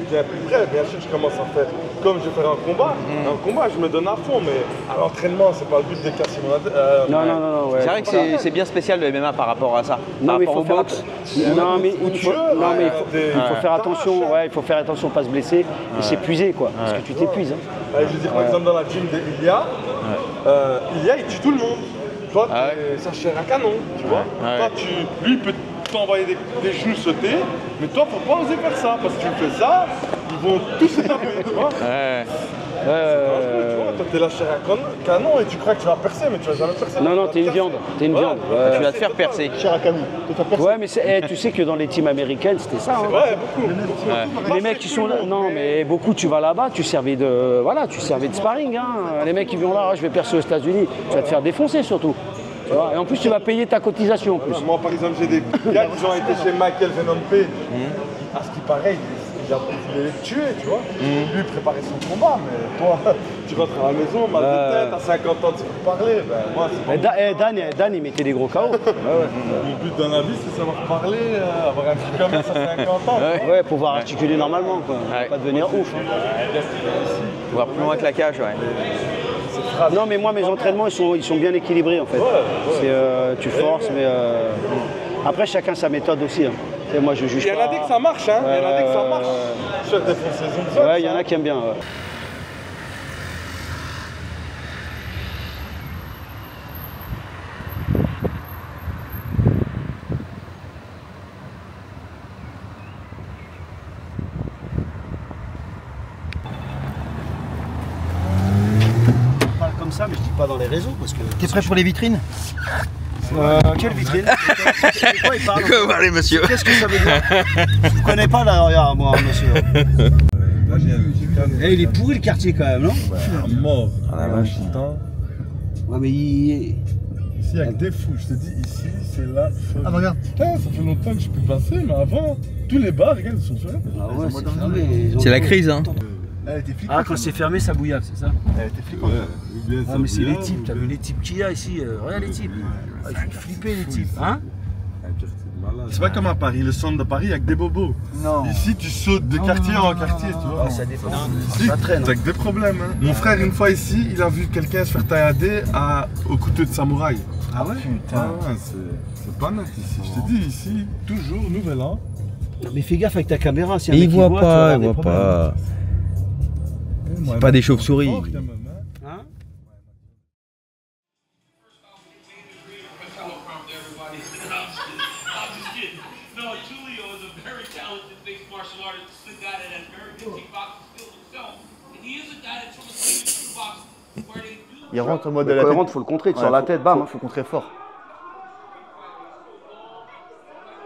deviens plus prêt. Bien sûr, je commence à faire comme je ferais un combat. Un combat, je me donne à fond, mais à l'entraînement, c'est pas le but de casser mon non. Ouais. C'est vrai que c'est bien spécial le MMA par rapport à ça. Non, mais il faut faire il faut faire attention. Ouais, il faut faire attention, pas se blesser et s'épuiser, quoi. Parce que tu t'épuises. Je veux dire, par exemple, dans la gym d'Ilia, Ilia, il tue tout le monde. Toi, sa chair à canon, tu vois. Toi, lui, il peut t'envoyer des genoux sauter, mais toi, faut pas oser faire ça, parce que tu fais ça, ils vont tous se taper, tu vois. Toi, t'es la chair à canon et tu crois que tu vas percer, mais tu vas jamais percer. Non, t'es une viande. Tu vas te faire percer. Chair à canon. Ouais, mais tu sais que dans les teams américaines, c'était ça. Hein. Ouais, beaucoup. Les mecs qui sont là, non, mais beaucoup, tu vas là-bas, tu servais de sparring. Hein. Les mecs qui viennent là, je vais percer aux États-Unis, tu vas te faire défoncer surtout. Tu vois, et en plus, tu vas payer ta cotisation en plus. Moi, par exemple, j'ai des gars qui ont été chez Michael Venom P. À ce qui paraît, il voulait les tuer, tu vois. Lui, il préparait son combat, mais toi, tu rentres à la maison, mal de tête, à 50 ans, tu peux parler. Moi, Dan, il mettait des gros KO. Le but dans la vie, c'est savoir parler, avoir un petit commerce à 50 ans. Ouais, pouvoir articuler normalement, quoi. Pas devenir ouf. Voir plus loin que la cage, Non, mais moi, mes entraînements, ils sont bien équilibrés, en fait. Tu forces, mais après, chacun sa méthode aussi. Hein. Et moi, je juge pas. Il y en a dit que ça marche, hein. Il y en a dit que ça marche. Chef défoncer zone. Ouais, il y en a qui aiment bien. Je parle comme ça, mais je dis pas dans les réseaux parce que. T'es prêt pour les vitrines? Quelle vitrine? De quoi il parle? Que parlez, monsieur? Qu'est-ce que ça veut dire? Je vous connais pas là, regarde, moi, monsieur. Il est pourri le quartier quand même, non? Mort. Ah la vache. Ouais, mais il. Ici, il y a que des fous. Je te dis, ici, c'est la folie. Ah, regarde. Ça fait longtemps que je peux passer, mais avant, tous les bars, regarde, ils sont fermés. Ah ouais, c'est fermé. C'est la crise, hein. Ah, quand c'est fermé, ça bouillave, c'est ça? Elle était flippante. Ah, mais c'est les types, t'as vu les types qu'il y a ici? Regarde les types. Ah, ils font flipper les types, hein? C'est pas comme à Paris, le centre de Paris, il y a que des bobos. Non. Ici, tu sautes de quartier en quartier, tu vois. Ah, ça dépend. Ici, Ça traîne. t'as que des problèmes. Hein. Mon frère, une fois ici, il a vu quelqu'un se faire taillader au couteau de samouraï. Ah ouais? Putain, c'est pas net ici. Je te dis, ici, toujours, nouvel an. Mais fais gaffe avec ta caméra, si un Et mec il voit pas, il voit pas. C'est pas des chauves-souris. Hein? Il rentre en mode Quand il rentre, faut le contrer, sur la tête, bam. Faut contrer fort.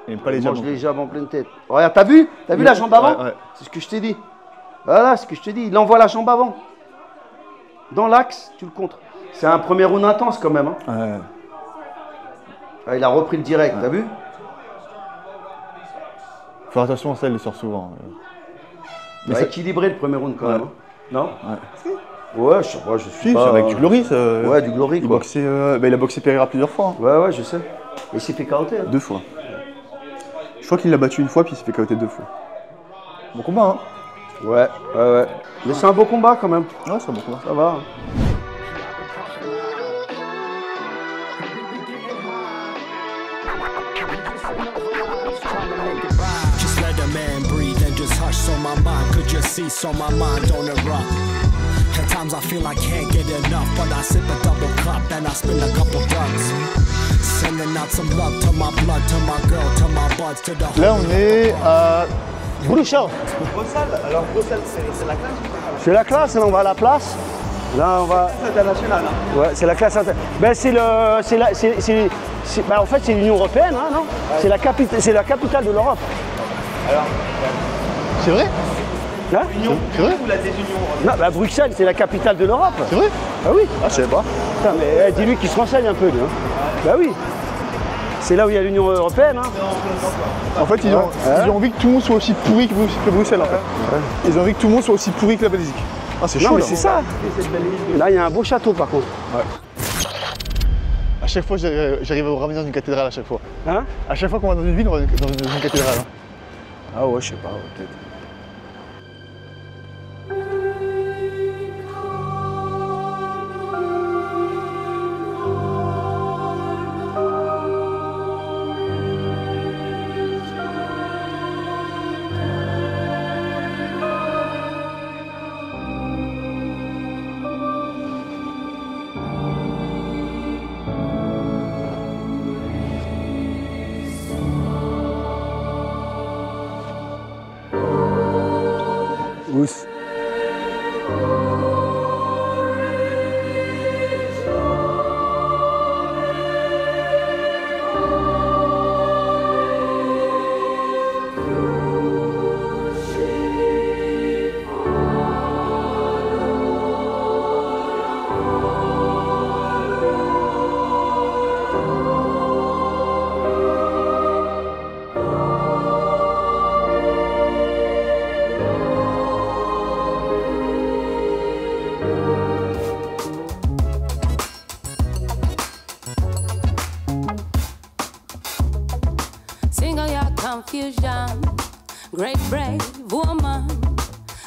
Il aime pas les Il jabs. mange les jabs en pleine tête. Regarde, t'as vu? T'as vu la jambe avant? Ouais. C'est ce que je t'ai dit. Voilà, ce que je te dis. Il envoie la jambe avant. Dans l'axe, tu le contres. C'est un premier round intense quand même. Hein. Ouais. Ah, il a repris le direct, t'as vu? Faut faire attention à ça, il le sort souvent. Mais c'est équilibré le premier round quand même. Hein. Non? Ouais. Ouais, je sais pas, je suis Si, pas... c'est avec du Glory. Ouais, du Glory quoi. Il a boxé Pereira plusieurs fois. Hein. Ouais, je sais. Et il s'est fait carotter. Hein. 2 fois. Je crois qu'il l'a battu une fois, puis il s'est fait carotter 2 fois. Bon combat, hein? Ouais. Mais c'est un beau combat quand même. Ouais, c'est un bon combat. Ça va. Just let a man breathe and just hush so my mind could just see so my mind don't erupt. At times I feel I can't get enough, but I sip a double cup and I spin a couple bucks. Sending out some love to my blood, to my girl, to my buds, to the Là, on est à Bruxelles. Alors, Bruxelles, c'est la classe? C'est la classe, là on va à la place. Là on va. C'est international. Hein. Ouais, c'est la classe ben, en fait c'est l'Union Européenne, hein, non? Ouais. C'est la capitale de l'Europe. Alors, C'est vrai? Hein? C'est vrai? ou la désunion? Non, bah, Bruxelles c'est la capitale de l'Europe. C'est vrai? Ah oui. Ah, je savais pas. Putain, mais dis-lui qu'il se renseigne un peu, lui. Hein. Bah oui. C'est là où il y a l'Union Européenne. Hein. En fait, ils ont envie que tout le monde soit aussi pourri que Bruxelles. En fait. Ils ont envie que tout le monde soit aussi pourri que la Belgique. Ah, c'est chaud. Non, mais là. c'est ça. Là, il y a un beau château, par contre. Ouais. À chaque fois, j'arrive à vous ramener dans une cathédrale à chaque fois. Hein? À chaque fois qu'on va dans une ville, on va dans une cathédrale. Hein. Ah ouais, je sais pas, peut-être. confusion. Great brave woman,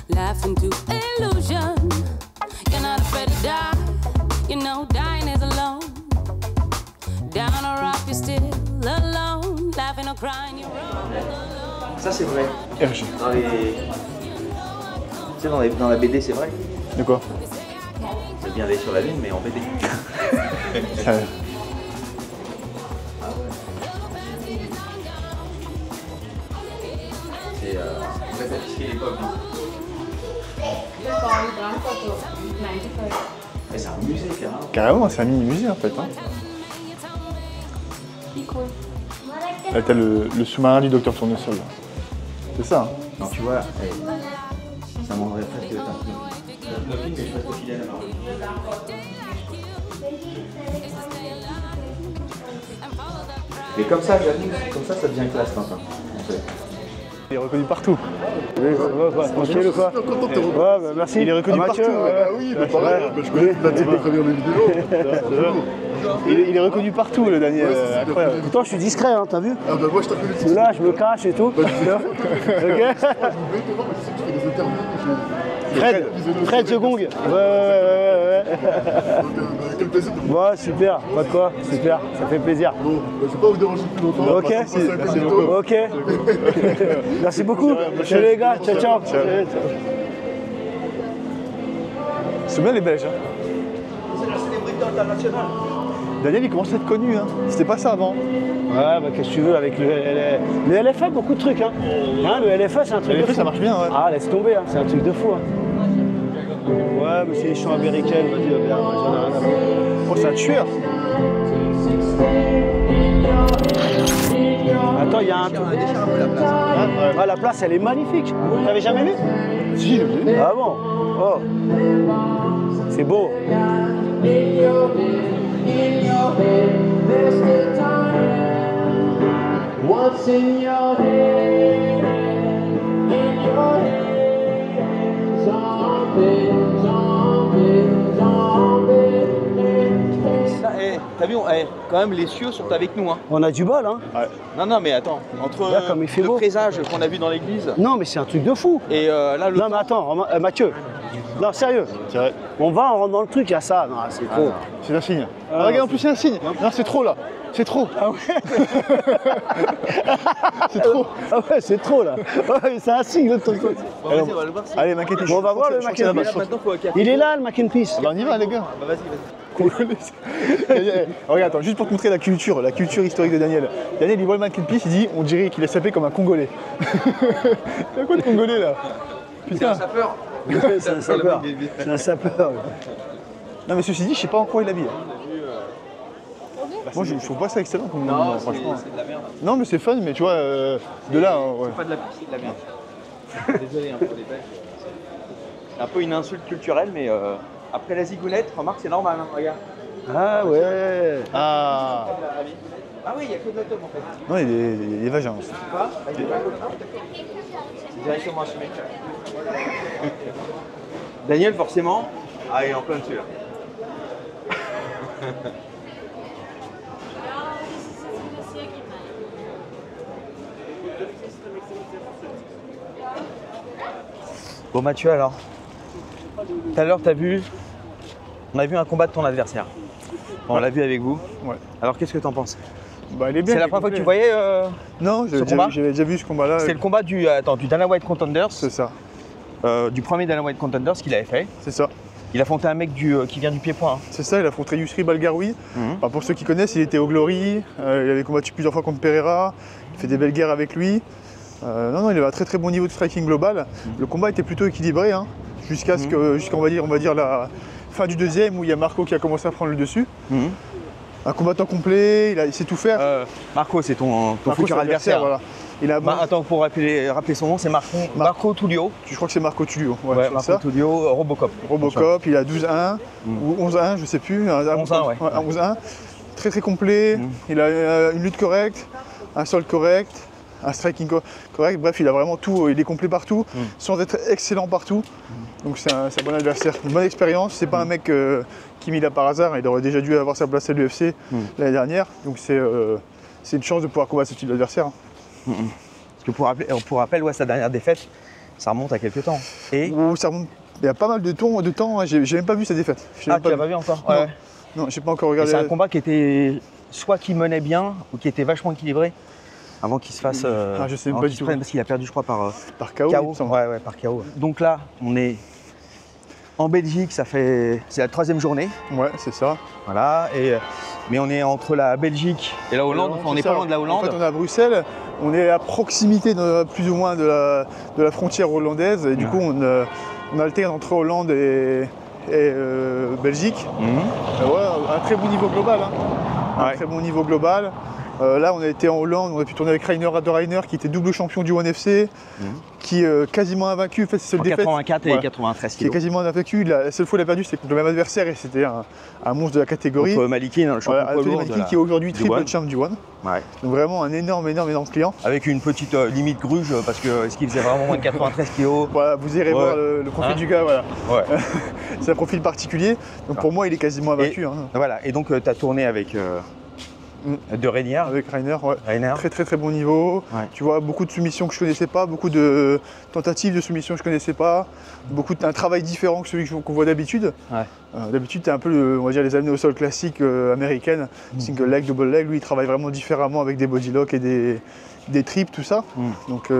laughing to illusion. You're not afraid to die, you know dying is alone. Down or up, you're still alone. Laughing or crying, you're alone. Ça c'est vrai. RG. Dans les... Tu sais, dans la BD, c'est vrai. De quoi? C'est bien aller sur la lune, mais en BD. C'est en fait affiché l'époque. Mais c'est un musée carrément. Carrément, c'est un mini-musée en fait. Hein. Là, t'as le sous-marin du docteur Tournesol. C'est ça. Hein. Non, tu vois, ça m'en presque un film, mais je reste fidèle à Marvel. Mais comme ça, j'avoue, comme ça devient classe, Tintin. En fait. Il est reconnu partout. Tranquille ou quoi? Ouais, bah merci. Il est reconnu Mathieu, partout. Oui, mais pareil, je connais la technique de première vidéos. Il est reconnu partout, le Daniel. Incroyable. Pourtant, je suis discret, hein, t'as vu? Ah bah moi je t'appelle Là, je me cache et tout. Ok. Fred The Gong. Ouais. Quel plaisir de vous. Ouais, super. Pas de quoi. Super. Ça fait plaisir. Bon, je vais pas vous déranger plus longtemps. Ok. Ok. Merci beaucoup. Salut les gars. Ciao. C'est bien les Belges. Hein. C'est la célébrité internationale. Daniel, il commence à être connu. Hein. C'était pas ça avant. Ouais, bah qu'est-ce que tu veux avec le LFA, beaucoup de trucs. Hein. Le LFA, c'est un truc Le de LFA, fou. ça marche bien, ouais. Ah, laisse tomber, hein. C'est un truc de fou. Hein. Ouais, mais c'est les chants américaines, vas-y, j'en ai rien à foutre. Oh, c'est un tueur. Attends, il y a un truc. Ah, la place, elle est magnifique. T'avais jamais vu? Si, je l'ai vu. Ah bon? Oh. C'est beau. What's in your head? In your head, zombie. Ça, t'as vu, quand même, les cieux sont avec nous. Hein. On a du bol, hein? Ouais. Non, mais attends, entre Là, comme il fait le beau. présage qu'on a vu dans l'église. Non, mais c'est un truc de fou. Et là, le Non, mais attends, Mathieu. Non, sérieux. On rentre dans le truc, il y a ça. Non, c'est trop. C'est un signe. Ah, regarde, en plus, c'est un signe. Non, c'est trop là. C'est trop. Ah ouais. C'est trop. Ah ouais, c'est trop là. Ouais, c'est un signe le truc. Bon, vas-y, on va le voir. Allez, Mac and Peace. Bon, on va voir le Mac and Peace. Il est là, le Mac and Peace. Bah, on y va, les gars. Bah, vas-y. Regarde, attends, juste pour te montrer la culture historique de Daniel. Daniel, il voit le Mac and Peace, il dit, on dirait qu'il est sapé comme un Congolais. Il y a quoi de Congolais là? Putain. C'est un sapeur. C'est un sapeur. C'est un sapeur. Non, mais ceci dit, je sais pas en quoi il habille. Moi, je trouve pas ça excellent comme Non, franchement. c'est de la merde. Non, mais c'est fun, mais tu vois, de là. Ouais. C'est pas de la pisse, c'est de la merde. Désolé hein, pour les Belges. C'est un peu une insulte culturelle, mais après la zigounette, remarque, c'est normal, hein, regarde. Ah ouais. Ah. Ah oui, il n'y a que de l'atome en fait. Non, il y a des vagins aussi. Quoi bah, il est pas c'est directement assumé. Daniel, forcément. Ah, il est en plein dessus là. Bon Mathieu alors, tout à l'heure t'as vu, on a vu un combat de ton adversaire. Bon, on l'a vu avec vous. Ouais. Alors qu'est-ce que t'en penses? Bah, il est bien. C'est la première fois que tu voyais Non, ce combat? j'avais déjà vu ce combat-là. C'est le combat du Dana White Contenders. C'est ça. Du premier Dana White Contenders qu'il avait fait. C'est ça. Il affrontait un mec qui vient du pied-point. Hein. C'est ça, il a affronté Yusri Balgaroui. Enfin, pour ceux qui connaissent, il était au Glory. Il avait combattu plusieurs fois contre Pereira. Il fait des belles guerres avec lui. Non, il avait un très très bon niveau de striking global. Le combat était plutôt équilibré, hein, jusqu'à on va dire la fin du deuxième où il y a Marco qui a commencé à prendre le dessus. Un combattant complet, il sait tout faire. Marco, c'est ton futur adversaire. Voilà. Il a attends, pour rappeler son nom, c'est Marco Tullio. Je crois que c'est Marco Tullio. Ouais, Marco Tullio, Robocop. Robocop, il a 12-1 ou 11-1, je sais plus. 11-1, ouais. 11-1. Très très complet. Il a une lutte correcte, un sol correct, un striking correct. Bref, il a vraiment tout. Il est complet partout, sans être excellent partout. Donc c'est un bon adversaire. Une bonne expérience. C'est pas un mec qui mis là par hasard. Il aurait déjà dû avoir sa place à l'UFC l'année dernière. Donc c'est une chance de pouvoir combattre ce type d'adversaire. que pour rappel, ouais, sa dernière défaite, ça remonte à quelques temps. Et ça remonte, il y a pas mal de temps, hein. J'ai même pas vu sa défaite. Ah, tu l'as pas vu encore? Ouais. Non, j'ai pas encore regardé. C'est un combat qui était soit qui menait bien ou qui était vachement équilibré avant qu'il se fasse. Je sais même pas du tout. Parce qu'il a perdu, je crois, par KO. Ouais, par KO. Donc là, on est en Belgique, c'est la 3e journée. Ouais, c'est ça. Voilà. Mais on est entre la Belgique et la Hollande. Enfin, on n'est pas loin de la Hollande. En fait, on est à Bruxelles. On est à proximité plus ou moins de la frontière hollandaise. Et du coup, on alterne entre Hollande et Belgique. Un très bon niveau global. Hein. Un très bon niveau global. Là, on a été en Hollande, on a pu tourner avec Rainer Rader, qui était double champion du ONE FC, qui est quasiment invaincu. En fait, c'est en 84 et 93 qui est quasiment invaincu. La seule fois qu'il a perdu, c'était contre le même adversaire et c'était un monstre de la catégorie. Contre Malikin, le champion poids lourd. Malikin, qui est aujourd'hui triple champ du One. Ouais. Donc vraiment un énorme client. Avec une petite limite gruge, parce que ce qu'il faisait vraiment moins de 93 kg. Voilà, vous irez voir le profil du gars, voilà. Ouais. C'est un profil particulier. Donc pour moi, il est quasiment invaincu. Voilà, et donc tu as tourné avec. De Rainer. Avec Rainer, ouais. Très bon niveau. Ouais. Tu vois, beaucoup de soumissions que je connaissais pas, beaucoup de tentatives de soumissions que je connaissais pas, un travail différent que celui qu'on voit d'habitude. Ouais. D'habitude, tu es un peu, on va dire, les amenés au sol classiques américaines, single leg, double leg. Lui, il travaille vraiment différemment avec des body locks et des trips, tout ça. Donc,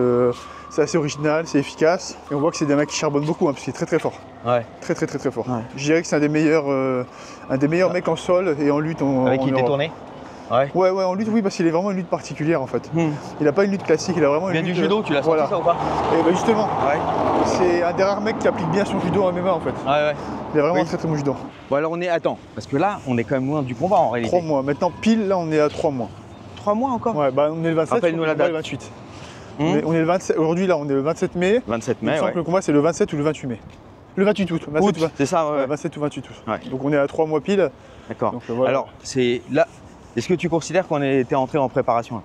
c'est assez original, c'est efficace. Et on voit que c'est des mecs qui charbonnent beaucoup, parce qu'il est très fort. Ouais. Très fort. Ouais. Je dirais que c'est un des meilleurs mecs en sol et en lutte. Avec qui t'es tourné? Ouais, en lutte, oui, parce qu'il est vraiment une lutte particulière en fait. Il n'a pas une lutte classique, il a vraiment une lutte. Il vient du judo, tu l'as senti ça ou pas? Et bah justement, c'est un des rares mecs qui applique bien son judo en MMA en fait. Il est vraiment très bon judo. Bon alors attends, parce que là, on est quand même loin du combat en réalité. 3 mois, maintenant pile, là on est à 3 mois. 3 mois encore? Ouais, bah on est le 27, rappelle-nous la date. Le 28. On est le 27, aujourd'hui là on est le 27 mai. 27 mai, il me semble que le combat c'est le 27 ou le 28 mai. Le 28 août. C'est ça, ouais. 27 ou 28 août. Ouais. Donc on est à 3 mois pile. D'accord. Voilà. Alors, c'est là. Est-ce que tu considères qu'on était entré en préparation?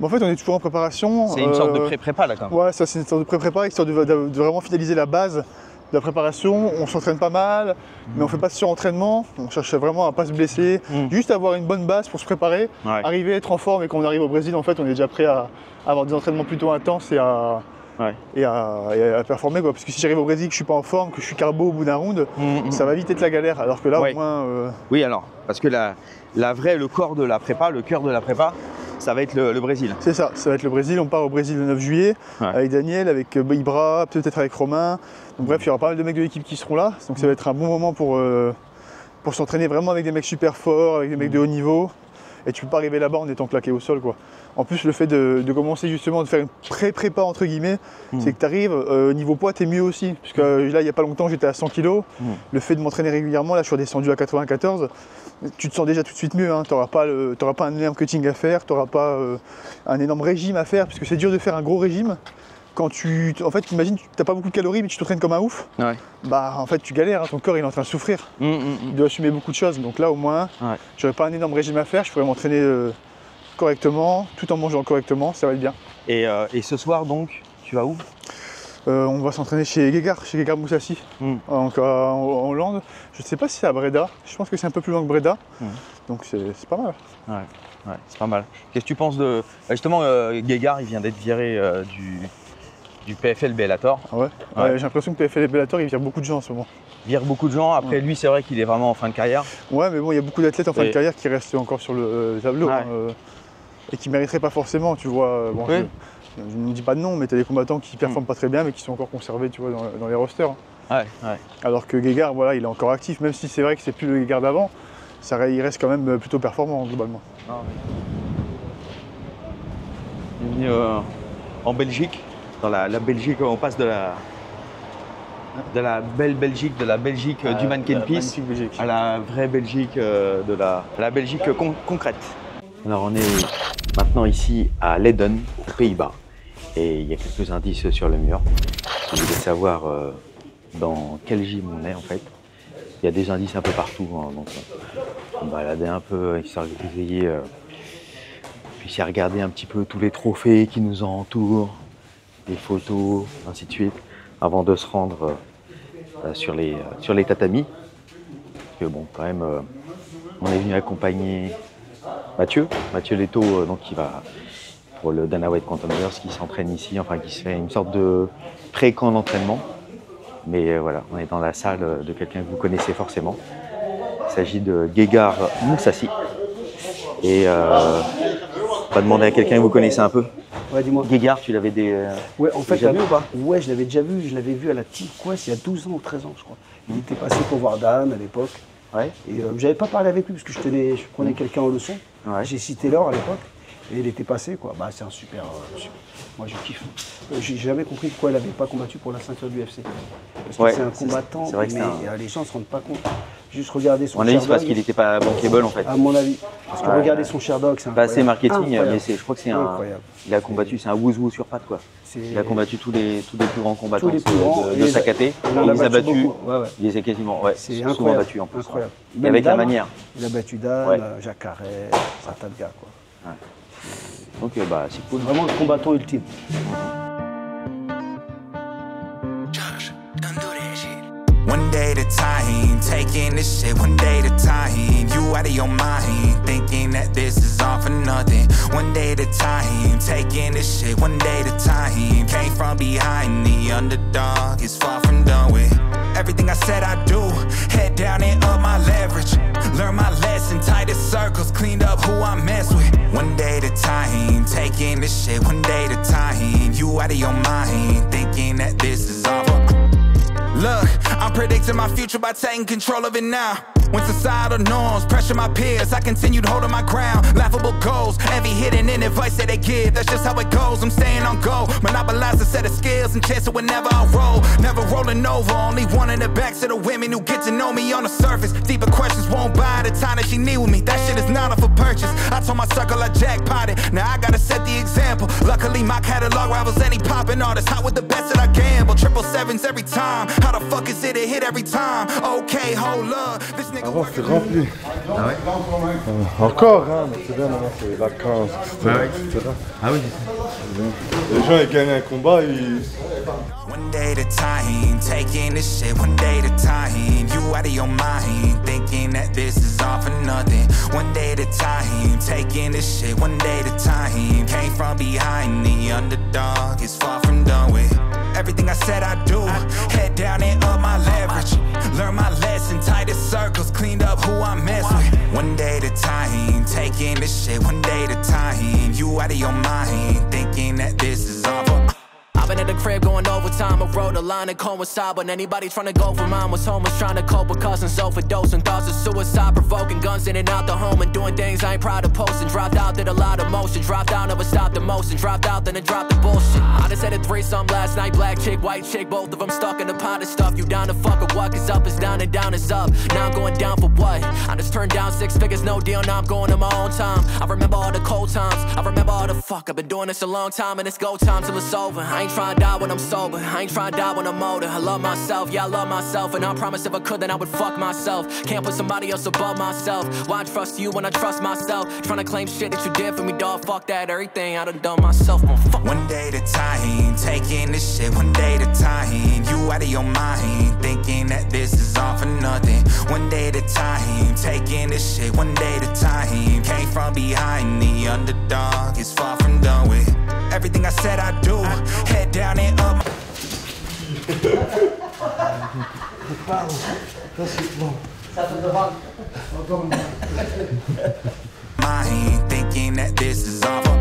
En fait, on est toujours en préparation. C'est une sorte de pré-prépa là quand même. Ouais, ça c'est une sorte de pré-prépa, histoire de vraiment finaliser la base de la préparation. On s'entraîne pas mal, mais on fait pas de surentraînement. On cherche vraiment à pas se blesser, juste avoir une bonne base pour se préparer, arriver à être en forme et quand on arrive au Brésil, en fait, on est déjà prêt à avoir des entraînements plutôt intenses et à performer quoi. Parce que si j'arrive au Brésil, que je suis pas en forme, que je suis carbo au bout d'un round, ça va vite être la galère. Alors que là, au moins. Oui, alors, parce que le cœur de la prépa, ça va être le Brésil. C'est ça va être le Brésil. On part au Brésil le 9 juillet avec Daniel, avec Ibra, peut-être avec Romain. Donc bref, il y aura pas mal de mecs de l'équipe qui seront là. Donc ça va être un bon moment pour s'entraîner vraiment avec des mecs super forts, avec des mecs de haut niveau. Et tu peux pas arriver là-bas en étant claqué au sol quoi. En plus le fait de commencer justement de faire une pré-prépa entre guillemets, c'est que tu arrives, niveau poids t'es mieux aussi. Puisque là il n'y a pas longtemps j'étais à 100 kg. Le fait de m'entraîner régulièrement, là je suis redescendu à 94, tu te sens déjà tout de suite mieux. Hein. Tu n'auras pas un énorme cutting à faire, tu n'auras pas un énorme régime à faire, puisque c'est dur de faire un gros régime. Quand en fait, imagine, tu n'as pas beaucoup de calories, mais tu t'entraînes comme un ouf. Bah, en fait, tu galères, hein, ton corps il est en train de souffrir. Il doit assumer beaucoup de choses. Donc là, au moins, j'aurais pas un énorme régime à faire, je pourrais m'entraîner correctement, tout en mangeant correctement, ça va être bien. Et ce soir, donc, tu vas où? On va s'entraîner chez Gegard Moussassi, en Hollande. Je ne sais pas si c'est à Breda, je pense que c'est un peu plus loin que Breda. Donc c'est pas mal. Ouais, c'est pas mal. Qu'est-ce que tu penses de. Justement, Gegard, il vient d'être viré du PFL Bellator. J'ai l'impression que PFL Bellator, il vire beaucoup de gens en ce moment. Il vire beaucoup de gens. Après, lui, c'est vrai qu'il est vraiment en fin de carrière. Ouais, mais bon, il y a beaucoup d'athlètes en fin de carrière qui restent encore sur le tableau et qui ne mériteraient pas forcément, tu vois. Bon, je ne dis pas de nom, mais tu as des combattants qui ne performent pas très bien, mais qui sont encore conservés, tu vois, dans les rosters. Alors que Gegard, voilà, il est encore actif, même si c'est vrai que c'est plus le Gegard d'avant, il reste quand même plutôt performant globalement. Bienvenue en Belgique. Dans la Belgique, on passe de la belle Belgique, de la Belgique du mannequin peace à la vraie Belgique, de la Belgique concrète. Alors on est maintenant ici à Leiden, aux Pays-Bas, et il y a quelques indices sur le mur. Je voulais savoir dans quel gym on est en fait. Il y a des indices un peu partout, hein, donc on baladait un peu, histoire que vous ayez puissiez regarder un petit peu tous les trophées qui nous entourent, les photos, ainsi de suite, avant de se rendre sur les tatamis. Parce que bon, quand même, on est venu accompagner Mathieu Leto, donc qui va pour le Dana White Contenders qui s'entraîne ici, enfin qui se fait une sorte de pré-camp d'entraînement. Mais voilà, on est dans la salle de quelqu'un que vous connaissez forcément. Il s'agit de Gegard Mousasi. Et on va demander à quelqu'un que vous connaissez un peu. Ouais, dis-moi. Gegard, tu l'avais ouais, en fait, déjà vu ou pas? Ouais, je l'avais déjà vu. Je l'avais vu à la Team Quest il y a 12 ans ou 13 ans, je crois. Il était passé pour voir Dan à l'époque. Ouais. Et j'avais pas parlé avec lui parce que je prenais quelqu'un en leçon. Ouais. J'ai cité l'or à l'époque. Et il était passé, quoi. Bah, c'est un super. Moi, je kiffe. J'ai jamais compris pourquoi il n'avait pas combattu pour la ceinture du UFC. Parce que c'est un combattant, c'est vrai que mais les gens ne se rendent pas compte. Juste regarder son Sherdog. Parce qu'il n'était pas bankable en fait. À mon avis. Parce que regarder son Sherdog, c'est pas assez marketing, incroyable. mais je crois que c'est un. Il a combattu, c'est un wouzou sur pattes quoi. Il a combattu tous les plus grands combattants de sa caté. Il les a battus. Il les a quasiment souvent battus en plus. Incroyable. Et avec la manière. Il a battu Dan, Jacques Carret, un tas de gars quoi. Donc bah c'est cool. Vraiment le combattant ultime. One day at a time, taking this shit one day at a time. You out of your mind, thinking that this is all for nothing. One day at a time, taking this shit one day at a time. Came from behind, the underdog is far from done with. Everything I said I do, head down and up my leverage. Learn my lesson, tightest circles, cleaned up who I mess with. One day at a time, taking this shit one day at a time. You out of your mind, thinking that this is all for. Look, I'm predicting my future by taking control of it now. When societal norms pressure my peers, I continued holding my ground. Laughable goals, envy hidden in advice that they give. That's just how it goes, I'm staying on go. Monopolize a set of skills and chance it whenever I roll. Never rolling over, only one in the backs of the women who get to know me on the surface. Deeper questions won't buy the time that she need with me. That shit is not up for purchase. I told my circle I jackpotted, now I gotta set the example. Luckily my catalog rivals any poppin' artist. Hot with the best that I gamble, 777s every time. How the fuck is it a hit every time? Okay, hold up, this nigga. Avant c'était rempli. Ah ouais encore, hein, mais c'est bien maintenant, c'est vacances, etc. Ah oui, les gens ils gagnent un combat, ils... One day at a time, taking this shit one day at a time. You out of your mind, thinking that this is all for nothing. One day at a time, taking this shit one day at a time. Came from behind, the underdog is far from done with. Everything I said I do, head down and up my leverage. Learn my lesson, tightest circles, cleaned up who I mess with. One day at a time, taking this shit one day at a time. You out of your mind, thinking that this is all for. I've been at the crib going overtime, I wrote a line and coincide. But anybody trying to go for mine was homeless, trying to cope with cousins, overdosing, thoughts of suicide, provoking guns in and out the home and doing things I ain't proud of posting. Dropped out, did a lot of motion, dropped out, never stopped the motion. Dropped out, then it dropped the bullshit. I just had a threesome last night, black chick, white chick, both of them stuck in a pot of stuff. You down to fuck or what? Cause up is down and down is up. Now I'm going down for what? I just turned down 6 figures, no deal, now I'm going on my own time. I remember all the cold times, I remember all the fuck. I've been doing this a long time and it's go time till it's over. I ain't trying to die when I'm sober, I ain't trying to die when I'm older. I love myself, yeah I love myself, and I promise if I could then I would fuck myself. Can't put somebody else above myself. Why trust you when I trust myself? Trying to claim shit that you did for me, dog, fuck that. Everything I done myself, fuck. One day at a time, taking this shit one day at a time. You out of your mind, thinking that this is all for nothing. One day at a time, taking this shit one day at a time. Came from behind, the underdog is far from done with. Everything I said I do, head down and up. Mind thinking that this is all for.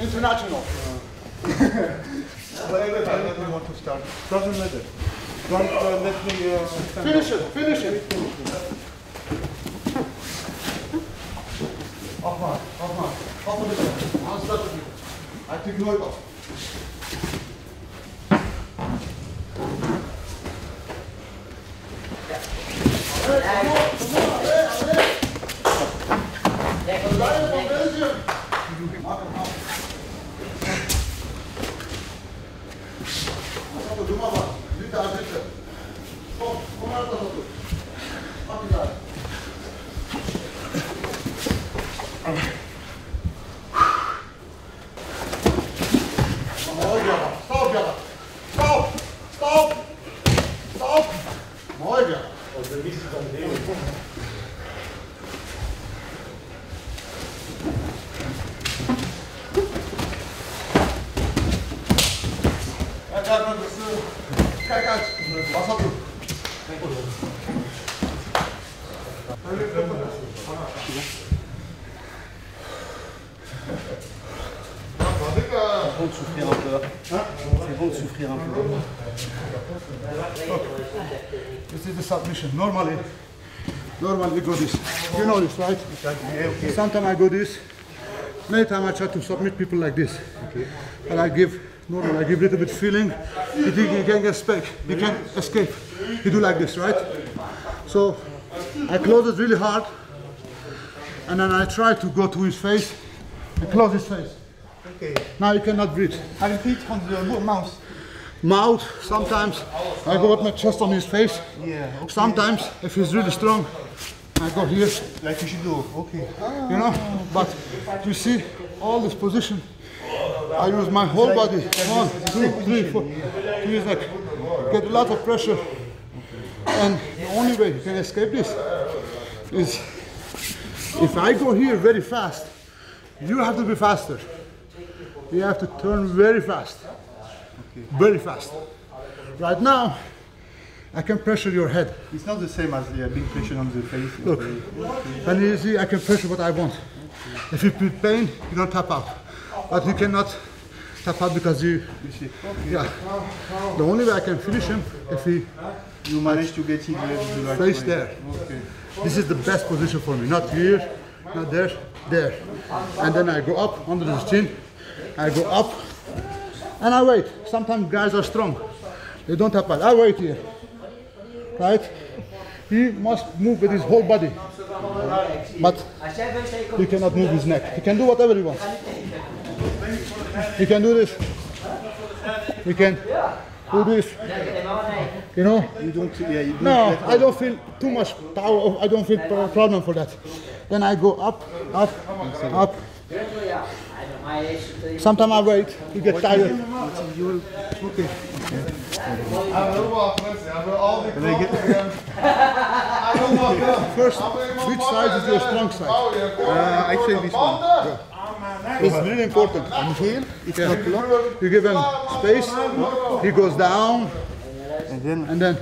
International. Whatever time you want to start. Doesn't matter. Don't let me finish it. Finish it. Off of it. I'll start with you. I take no off. bon de souffrir un peu. C'est bon de souffrir un peu. This is the submission. Normally we go this. You know this, right? Okay. Sometimes I go this. Many times I try to submit people like this. Okay. And I give a little bit feeling. You can escape. You can escape. You do like this, right? So I close it really hard, and then I try to go to his face and close his face. Okay. Now you cannot breathe. I repeat on the mouth. Mouth. Sometimes I go with my chest on his face. Yeah. Okay. Sometimes, if he's really strong, I go here. Like you should do. Okay. You know. But you see, all this position, I use my whole body. 1, 2, 3, 4. To his neck. Get a lot of pressure. And the only way you can escape this is if I go here very fast, you have to be faster. You have to turn very fast. Okay. Very fast. Right now, I can pressure your head. It's not the same as being pressure on the face. Look, and you see, I can pressure what I want. Okay. If you feel pain, you don't tap out. But you cannot tap out because you see. Okay. Yeah. The only way I can finish him if you manage to get him the right face way. There. Okay. This is the best position for me. Not here, not there, there. And then I go up under the chin. I go up and I wait. Sometimes guys are strong. They don't tap out. I wait here. Right? He must move with his whole body. But he cannot move his neck. He can do whatever he wants. He can do this. He can do this. You know? You don't, no, I don't feel too much power. I don't feel problem for that. Then I go up, up, up. Sometimes I wait. You get tired. Okay. First, which side is your strong side? I say this one. Yeah. It's really important. And here, it's not blocked. You give him space. He goes down. And then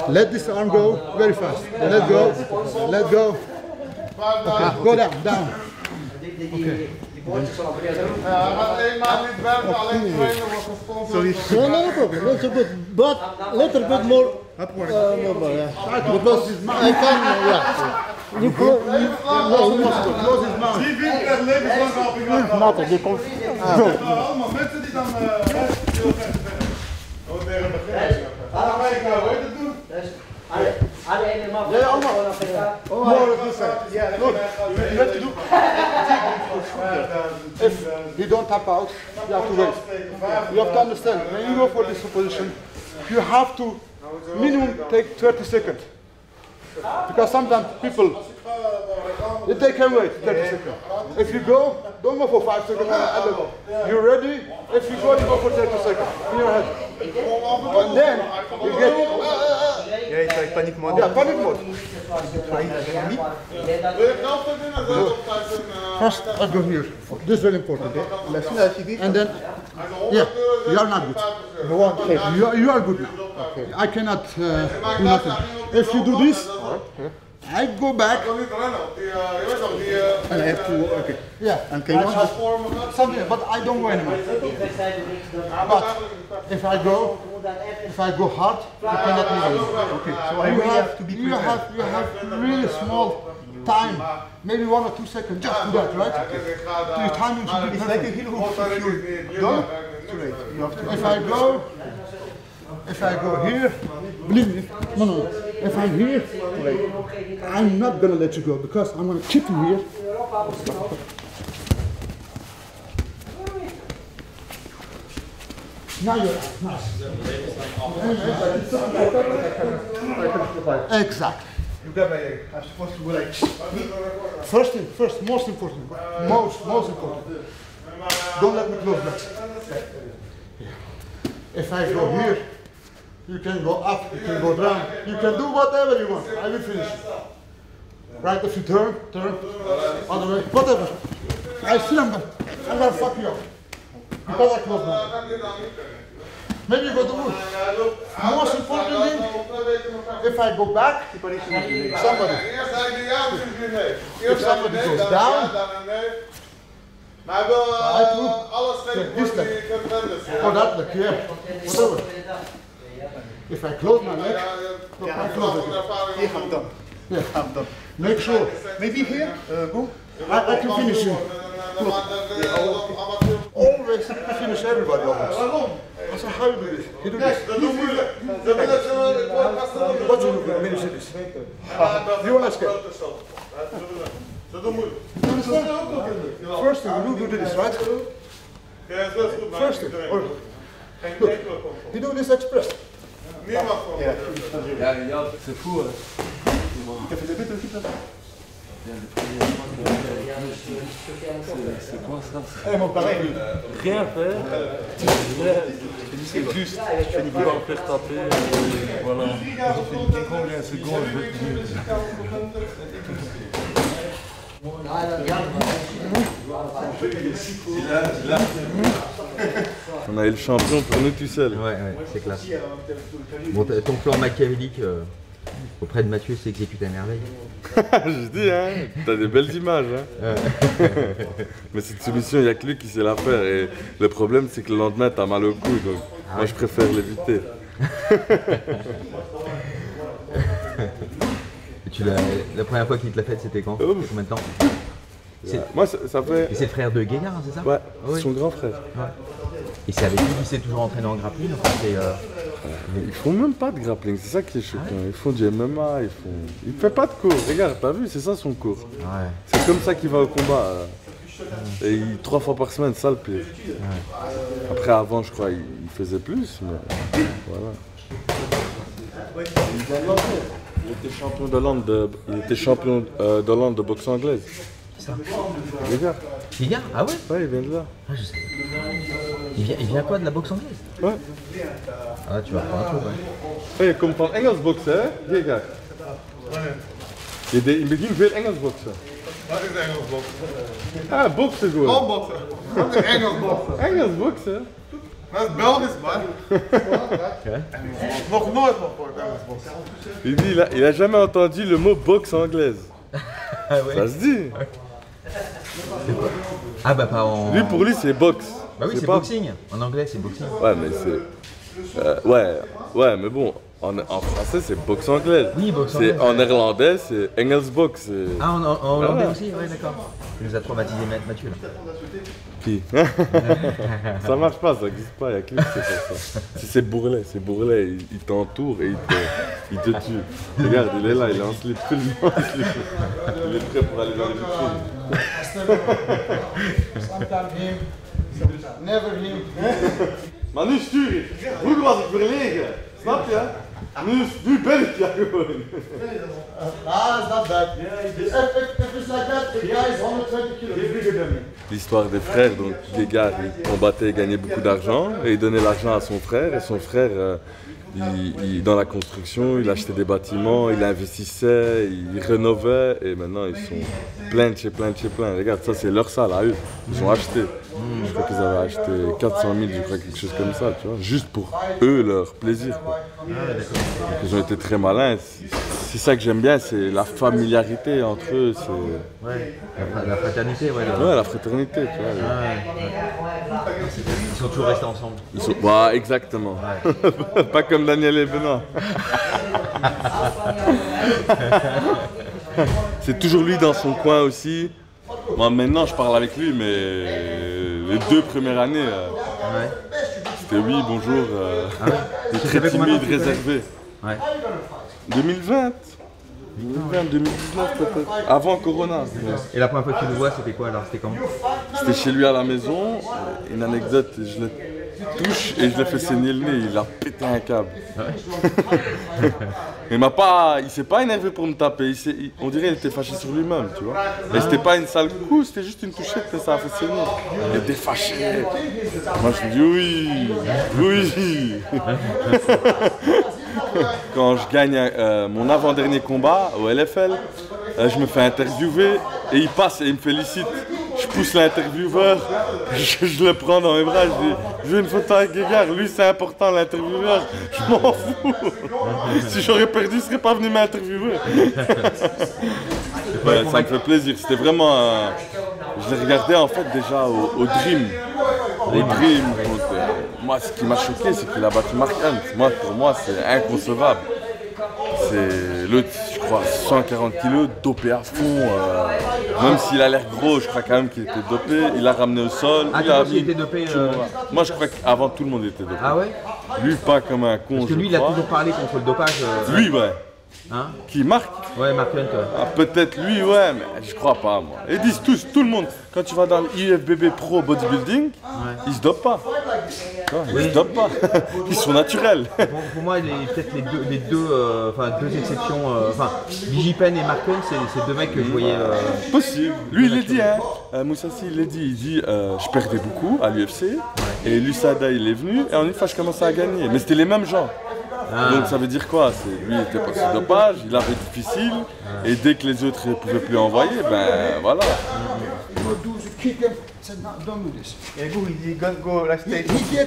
let this arm go very fast. Let go. Let go. Okay. Go down, down. Okay. Sorry. No problem. That's good, but a little bit more. Because I can. Yeah. You close his mouth. If you don't tap out, you have to wait. You have to understand, when you go for this position, you have to minimum take 30 seconds. Because sometimes people, they can wait 30 seconds. If you go, don't go for 5 seconds. You're ready. If you go for 30 seconds in your head. And then you get. Yeah, it's like panic mode. Yeah, panic mode. First, let's go here. This is very important. And then, yeah, you are not good. You are good now. Okay. I cannot do nothing. If you do this, I go back. And I have to, okay. Yeah. And can you something, but I don't go anymore. But if I go hard, you cannot move anymore. Okay. So I really have to be prepared. You have really small time, maybe 1 or 2 seconds, just do that, right? Okay. Your timing should be perfect. It's like a heel hook. If I go here, believe me, no. If I'm here, I'm not gonna let you go because I'm gonna keep you here. Now you're out. Nice. Exactly. You got my leg. I'm supposed to go like first, most important. Most important. Don't let me close back. If I go here, you can go up, you can go down, you can do whatever you want. I will finish. Right, if you turn, other way, whatever. I see I'm gonna fuck you up. Because I close now. Maybe you go to move. Most important thing, if I go back, somebody. If somebody goes down, this leg. Or that leg, yeah. Whatever. If I close my leg, look, I close it. Yeah, I'm done. Yeah, I'm done. Make sure. Maybe here, go. I can finish you. Look. Always finish everybody always. I said, how you do this? You do this. What you do when you finish this? You want to escape? First thing you do this, right? First thing. Look, you do this express. C'est fou. T'as fait des bêtes aussi, là? C'est quoi ça? Rien faire. C'est juste. Tu fais des balles, faire taper. Voilà. Combien de secondes je vais te dire. On a eu le champion pour nous tout seul. Ouais, c'est classe. Bon, ton plan machiavélique auprès de Mathieu s'exécute à merveille. Je dis, hein, t'as des belles images. Hein. Mais cette soumission, il n'y a que lui qui sait la faire. Et le problème, c'est que le lendemain, t'as mal au cou. Donc, moi, je préfère l'éviter. La première fois qu'il te l'a faite, c'était quand? Combien de temps? Moi, ça fait. Et c'est le frère de Guéguard, hein, c'est ça? Ouais, c'est son grand frère. Ouais. Et c'est avec lui qu'il s'est toujours entraîné en grappling, en fait, Ils font même pas de grappling, c'est ça qui est choquant. Ils font du MMA, il fait pas de cours. Regarde, t'as vu, c'est ça son cours. Ouais. C'est comme ça qu'il va au combat. Et 3 fois par semaine, ça le pire. Ouais. Après, avant, je crois, il faisait plus, mais voilà. Il était champion d'Hollande de boxe anglaise. Ça. Guéguard. Guéguard? Ah ouais? Ouais, il vient de là. Ah, je sais. Il vient quoi, de la boxe anglaise? Ouais. Ah, tu vas prendre un truc, ouais. Hey, komt van Engels boksen, hè? Guéguard. In het begin veel Engels boksen. Wat is Engels boksen? Ah, boksen gewoon. Gewoon boksen. Wat is Engels boksen? Engels boksen? Dat is Belgisch, man. Nog nooit gehoord Engels boksen. Il dit, il a jamais entendu le mot boxe anglaise. Ah ouais. Ça se dit. Ah bah pas en... Lui, pour lui, c'est boxe. Bah oui, c'est pas... boxing. En anglais, c'est boxing. Ouais, mais c'est... ouais, mais bon, en français, c'est boxe anglaise. Oui, boxe anglaise. En néerlandais, c'est Engelsbox. Ah, en hollandais aussi? Ouais, d'accord. Il nous a traumatisé Mathieu, là. Qui? Ça marche pas, ça n'existe pas, il n'y a que lui qui sait faire ça. Si c'est Bourrelet, il t'entoure et il te tue. Regarde, il est là, il est en slip, tout le monde en slip. Il est prêt pour aller dans les vitrines. Sometimes him, never him. Maar nu stuur ik. Vroeger was ik verlegen. Snap je? Nu ben ik ja gewoon. It's not bad. If it's like that, the guy is 120 kilos. He's bigger than me. L'histoire des frères, donc Guéguard, il combattait et gagnait beaucoup d'argent et il donnait l'argent à son frère et son frère, dans la construction, il achetait des bâtiments, il investissait, il rénovait et maintenant ils sont plein de chez plein. Regarde, ça c'est leur salle à eux, ils ont acheté. Je crois qu'ils avaient acheté 400 000, je crois, quelque chose comme ça, tu vois, juste pour eux, leur plaisir. Quoi. Ils ont été très malins. C'est ça que j'aime bien, c'est la familiarité entre eux. Ouais, la fraternité, ouais. Ouais, la fraternité, tu vois. Ouais. Ils sont toujours restés ensemble. Ouais, exactement. Ouais. Pas comme Daniel et Benoît. C'est toujours lui dans son coin aussi. Moi, maintenant, je parle avec lui, mais les 2 premières années, c'était oui, bonjour. Très timide, réservé. Ouais. 2020, 2019 peut-être, avant Corona. Et la première fois que tu le vois, c'était quoi alors? C'était quand? C'était chez lui à la maison. Une anecdote, touche et je l'ai fait saigner le nez, il a pété un câble. Il s'est pas énervé pour me taper, on dirait qu'il était fâché sur lui-même, tu vois. Et c'était pas une sale coup, c'était juste une touchette que ça a fait saigner. Il était fâché. Moi je me dis oui. Quand je gagne mon avant-dernier combat au LFL, je me fais interviewer et il passe et il me félicite. Je pousse l'intervieweur, je le prends dans mes bras, je dis je veux une photo avec Gegard, lui c'est important l'intervieweur, je m'en fous. Si j'aurais perdu, il serait pas venu m'interviewer. Ouais, ça me fait plaisir, c'était vraiment je l'ai regardé en fait déjà au Dream. Au Dream, moi ce qui m'a choqué c'est qu'il a battu Mark Hunt. Pour moi c'est inconcevable. C'est l'autre, je crois, 140 kg, dopé à fond. Même s'il a l'air gros, je crois quand même qu'il était dopé. Il l'a ramené au sol. Ah, tu penses qu'il était dopé Moi, je crois qu'avant tout le monde était dopé. Ah ouais? Lui, pas comme un con. Parce que lui, il a toujours parlé contre le dopage. Lui, ouais. Hein? Qui Mark? Ouais, Mark Hunt. Ah, peut-être lui, ouais, mais je crois pas, moi. Ils disent tous, tout le monde, quand tu vas dans l'IFBB Pro Bodybuilding, ils se dopent pas. Ils se dopent pas. Ils sont naturels. Pour moi, peut-être les deux exceptions. Vigipen et Mark Hunt, c'est deux mecs que je voyais. Possible. Lui, il l'a dit, hein. Moussassi, il l'a dit. Il dit je perdais beaucoup à l'UFC. Et Lusada, il est venu. Et en une fois, je commençais à gagner. Mais c'était les mêmes gens. Donc ça veut dire quoi? Lui il était pas sous dopage, il avait difficile, et dès que les autres ne pouvaient plus envoyer, ben voilà. Don't do this. Yeah, go like stage.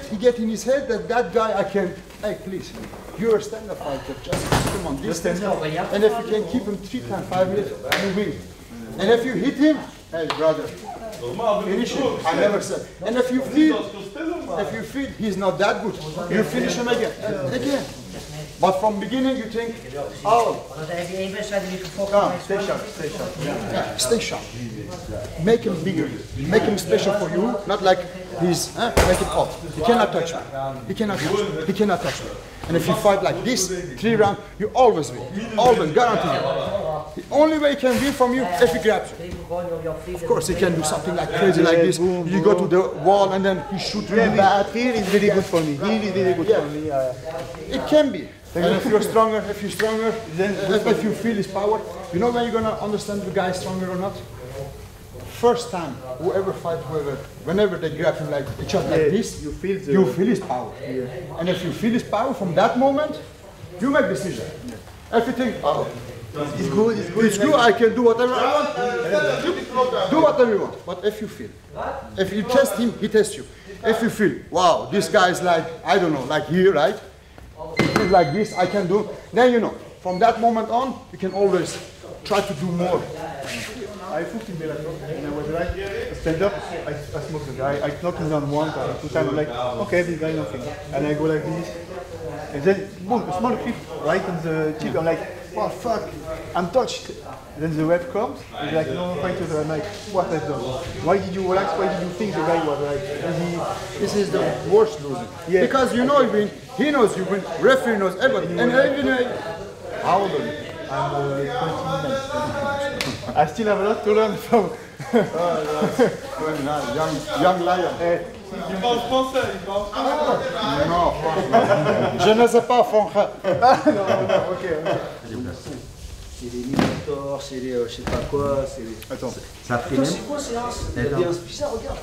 He get in his head that guy I can. Hey, please, you're a stand-up fighter. Just come on, distance. And if you can keep him 3 times 5 minutes, you win. And if you hit him, hey brother, finish him. I never said. And if you feel he's not that good, you finish him again. But from beginning you think, oh, come, stay sharp. Yeah, stay sharp. Make him bigger, make him special for you, not like he's, make it off. He cannot touch me, he cannot touch me. And if you fight like this, 3 rounds, you always win, always, guaranteed. The only way he can win from you if he grabs you. Of course he can do something like crazy like this, you go to the wall and then he shoot really bad. Here is very good for me, It can be. And if you're stronger, then if you feel his power, you know when you're gonna understand the guy is stronger or not? First time, whoever fights whoever, whenever they grab him like each other like this, you feel his power. Yeah. And if you feel his power from that moment, you make decision. If you think, oh, it's good, I can do whatever I want, do whatever you want. But if you test him, he tests you. If you feel, wow, this guy is like, I don't know, like here, right? Like this, I can do. Then you know, from that moment on, you can always try to do more. I fought in Bellator, and I was like, stand up, I smoked the guy, I knocked him down 1 time, 2 times, I'm like, okay, this guy nothing. And I go like this, and then, boom, a small clip right on the cheek, I'm like, oh fuck, I'm touched. Then the ref comes, he's like, no, fighter, I'm like, what I've done? Why did you relax, why did you think the guy was like, this is the worst losing. Yeah. Because you know you win, he knows you win, referee knows everybody, and even, how old are you? I'm 29. I still have a lot to learn from. Young lion. Il parle français, Non, je ne sais pas français. C'est les Minotaurs, c'est les je sais pas quoi, c'est les... Attends. Ça a pris même... C'est quoi, c'est bizarre, regarde.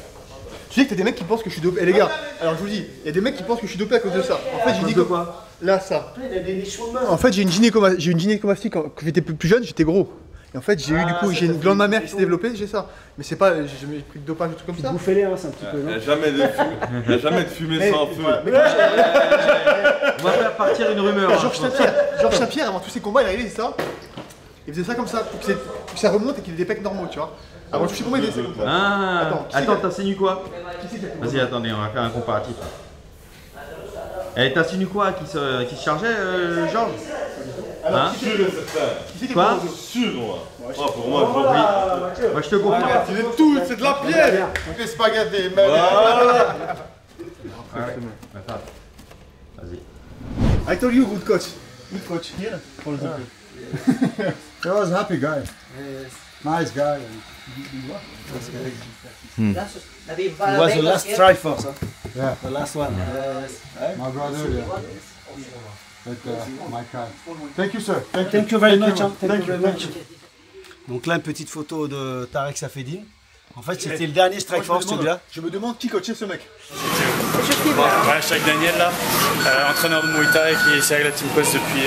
Tu sais que t'as des mecs qui pensent que je suis dopé. Eh les gars, alors je vous dis, il y a des mecs qui pensent que je suis dopé à cause de ça. En fait, j'ai dit quoi? Là, ça. Il y a des cheveux de main. En fait, j'ai une gynécomastie quand j'étais plus jeune, j'étais gros. Et en fait, j'ai eu du coup, j'ai une glande mammaire qui s'est développée, j'ai ça. Mais c'est pas, j'ai jamais pris de dopage ou truc comme ça. Tu bouffais les c'est un petit peu, non? Il n'y a jamais de fumée sans feu. On va faire partir une rumeur. Georges Saint-Pierre, avant tous ses combats, il arrivait, c'est ça. Il faisait ça comme ça, pour que ça remonte et qu'il ait des pecs normaux, tu vois. Avant tous ses combats, il faisait comme ça. Ah, attends, t'insinues quoi? Vas-y, attendez, on va faire un comparatif. T'insinues quoi? Qui se chargeait, Georges? Hein? Quoi? Sûr, moi. Pour moi, oui. Moi, je te confirme. C'est tout, c'est de la pierre. Des spaghettis, voilà. Vas-y. I told you, good coach. Good coach. Here, for the He was a happy guy. Nice guy. He was the last Triforce. Yeah. The last one. My brother, yeah. But, my car. Thank you, sir. Thank you very much. Thank you very much. Donc là, une petite photo de Tarek Safedine. En fait, c'était le dernier Strike Force, celui-là. Je me demande qui coachait ce mec. Ouais, je suis avec Daniel là, entraîneur de Muay Thai qui est ici avec la Team Quest depuis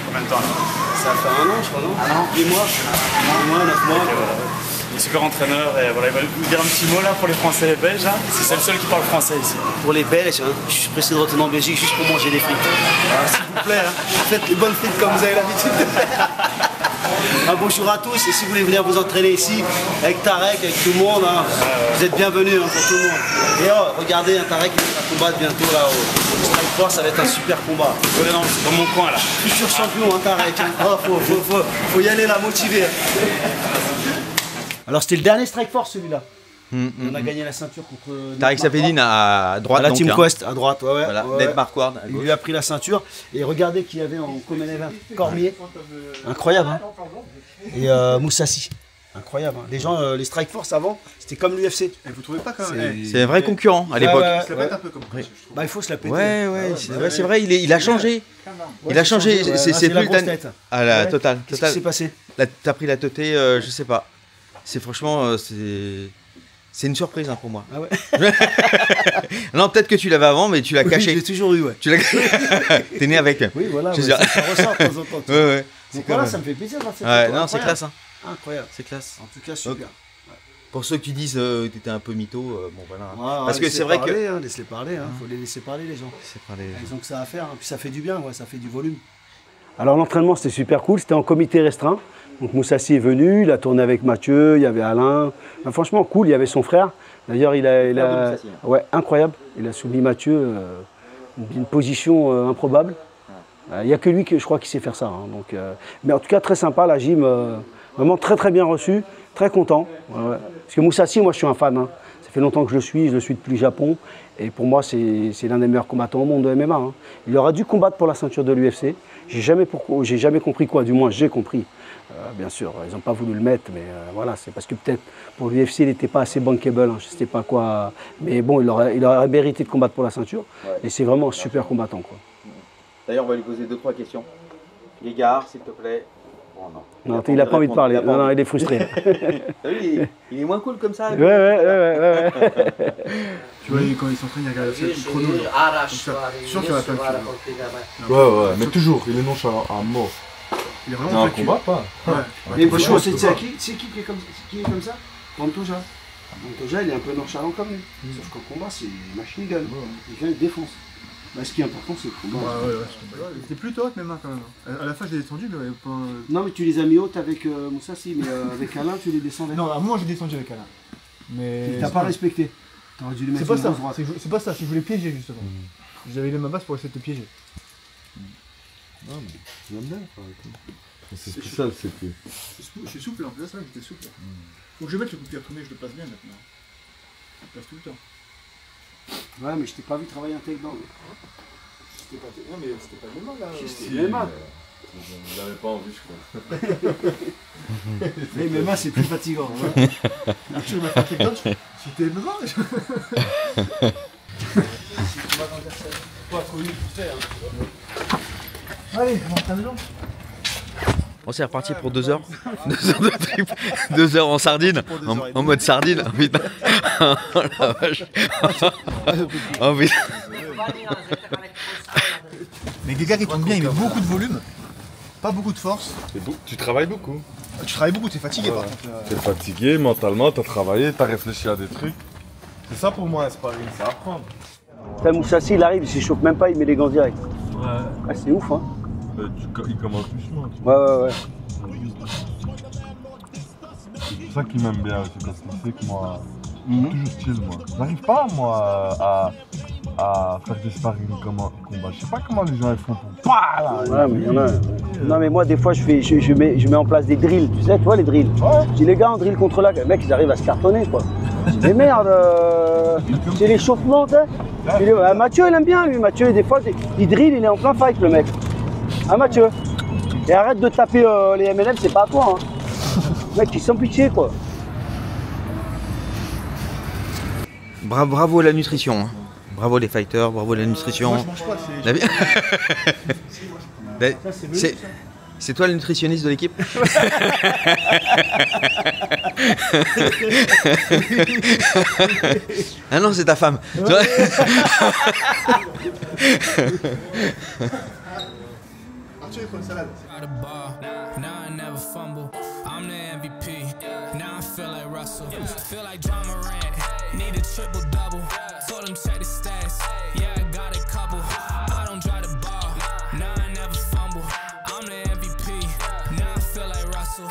combien de temps là? Ça fait 1 an, je crois, non? 1 an, 8 mois. 1 mois, 9 mois. Okay, voilà. Il est super entraîneur et voilà, il va nous dire un petit mot là pour les Français et les Belges. Hein. C'est le seul qui parle français ici. Pour les Belges, hein, je suis pressé de retourner en Belgique juste pour manger des frites. S'il vous plaît, hein, faites les bonnes frites comme vous avez l'habitude. Bonjour à tous, et si vous voulez venir vous entraîner ici avec Tarek, avec tout le monde, hein, vous êtes bienvenus hein, pour tout le monde. Et regardez, Tarek il va combattre bientôt là au Strike Force, ça va être un super combat. Ouais, non, c'est dans mon coin là. Futur champion, hein, Tarek. Hein. Faut y aller là, motivé. Alors c'était le dernier Strike Force celui-là. On a gagné la ceinture contre Tarek Safedine à droite. À la Team Quest, à droite, ouais. Voilà, ouais. Ned Mark Ward. Il lui a pris la ceinture. Et regardez qui y avait en common event. Cormier. Incroyable, hein. Et Moussassi. Incroyable. Hein. Les gens, les Strike Force avant, c'était comme l'UFC. Et vous trouvez pas quand même C'est un vrai concurrent à l'époque. Il se la pète un peu comme coach. Bah, il faut se la péter. Ouais, c'est vrai, il a changé. Il a changé. C'est plus le dernier. Ah, la totale. Qu'est-ce qui s'est passé? T'as pris la totée, je sais pas. C'est franchement, c'est une surprise hein, pour moi. Ah ouais. Non, peut-être que tu l'avais avant, mais tu l'as caché. J'ai toujours eu, ouais. Tu l'as. T'es né avec. Oui, voilà. Ouais, ça ressort de temps en temps. Ouais. Donc voilà, ça me fait plaisir. Ouais, non, c'est classe. Hein. Incroyable. C'est classe. En tout cas, super. Donc, pour ceux qui disent que t'étais un peu mytho, bon voilà. Ouais, parce que c'est vrai que. Hein, laisse-les parler, hein. Faut les laisser parler les gens. Ils ont que ça à faire, hein. Puis ça fait du bien, ouais, ça fait du volume. Alors l'entraînement c'était super cool, c'était en comité restreint. Donc Moussassi est venu, il a tourné avec Mathieu, il y avait Alain. Enfin, franchement cool, il y avait son frère. D'ailleurs il a ouais, incroyable. Il a soumis Mathieu d'une position improbable. Il n'y a que lui je crois qui sait faire ça. Hein. Donc, mais en tout cas très sympa, la gym, vraiment très bien reçu, très content. Ouais. Parce que Moussassi, moi je suis un fan. Hein. Ça fait longtemps que je le suis depuis le Japon. Et pour moi c'est l'un des meilleurs combattants au monde de MMA. Hein. Il aurait dû combattre pour la ceinture de l'UFC. J'ai jamais compris quoi, du moins j'ai compris. Bien sûr, ils n'ont pas voulu le mettre, mais voilà, c'est parce que peut-être pour l'UFC il n'était pas assez bankable, hein, je ne sais pas quoi. Mais bon, il aurait mérité de combattre pour la ceinture. Ouais. Et c'est vraiment un super combattant. D'ailleurs, on va lui poser 2-3 questions. Gegard, s'il te plaît. Oh, non, il n'a pas envie de parler. Non, il est frustré. il est moins cool comme ça. Ouais. Tu vois, quand il s'entraîne, il regarde le chrono. Sûr qu'il va pas le Ouais, mais toujours, il est nonchalant à mort. Il est vraiment un combat, pas. Mais franchement, c'est qui est comme ça? Pantoja. Pantoja, il est un peu nonchalant comme lui. Sauf qu'au combat, c'est machine gun. Il vient, il défonce. Bah, ce qui est important, c'est le combat. Il était plutôt haute, mes mains quand même. À la fin, je l'ai descendu, mais pas. Non, mais tu les as mis hautes avec Moussassi, mais avec Alain, tu les descendais. Non, à moi, j'ai descendu avec Alain. Mais. T'as pas respecté. T'aurais dû les mettre c'est pas ça, je voulais piéger justement. J'avais mis ma base pour essayer de te piéger. Non, mais j'aime bien. C'est spécial, c'est que. Je suis souple, en plus, là, c'est vrai que j'étais souple. Donc je vais mettre le coup de pied retourné, je le place bien maintenant. Je le place tout le temps. Ouais, mais je t'ai pas vu travailler un takedown. Non, mais c'était pas le même là. C'était le même. Je l'avais pas envie, je crois. Mais mes mains, c'est plus fatigant. Tu m'as fait un takedown, c'était le même. Pas connu pour faire. Allez, on entraîne donc. On s'est reparti pour 2 heures. 2 heures de trip. 2 heures en sardine. En mode sardine. Oh, putain. Oh la vache. Oh putain. Mais Gegard il tombe bien, il met beaucoup de volume. Pas beaucoup de force. Tu travailles beaucoup. Tu travailles beaucoup, t'es fatigué par contre. T'es fatigué mentalement, t'as travaillé, t'as réfléchi à des trucs. C'est ça pour moi un sparring, c'est apprendre. Moussassi, il arrive, il s'échauffe même pas, il met les gants direct. Ouais. Ah, c'est ouf, hein. Il commence doucement. Ouais. C'est ça qui m'aime bien aussi, parce qu'il sait que moi, je suis toujours chill, moi. J'arrive pas, moi, à faire des sparring comme un combat. Je sais pas comment les gens ils font pour pas là. Ouais, mais il y en a. Non, mais moi, des fois, je mets en place des drills, tu sais, tu vois les drills. Ouais. Je dis, les gars, en drill contre là, les mecs, ils arrivent à se cartonner, quoi. Mais merde, c'est l'échauffement, tu sais. Mathieu, il aime bien, lui. Mathieu, des fois, il drill, il est en plein fight, le mec. Hein, Mathieu? Et arrête de taper les MLM, c'est pas à toi, hein. Mec, ils sont pitié, quoi. Bravo la nutrition. Hein. Bravo les fighters, bravo la nutrition. Moi, je mange pas, c'est toi le nutritionniste de l'équipe? Ah non, c'est ta femme. Arthur, il prend une salade. Now I never fumble. I'm the MVP. Now I feel like Russell. Feel like John Morant. Need a triple double. Told him check the stats. Yeah, I got a couple. I don't drive the ball. Now I never fumble. I'm the MVP. Now I feel like Russell.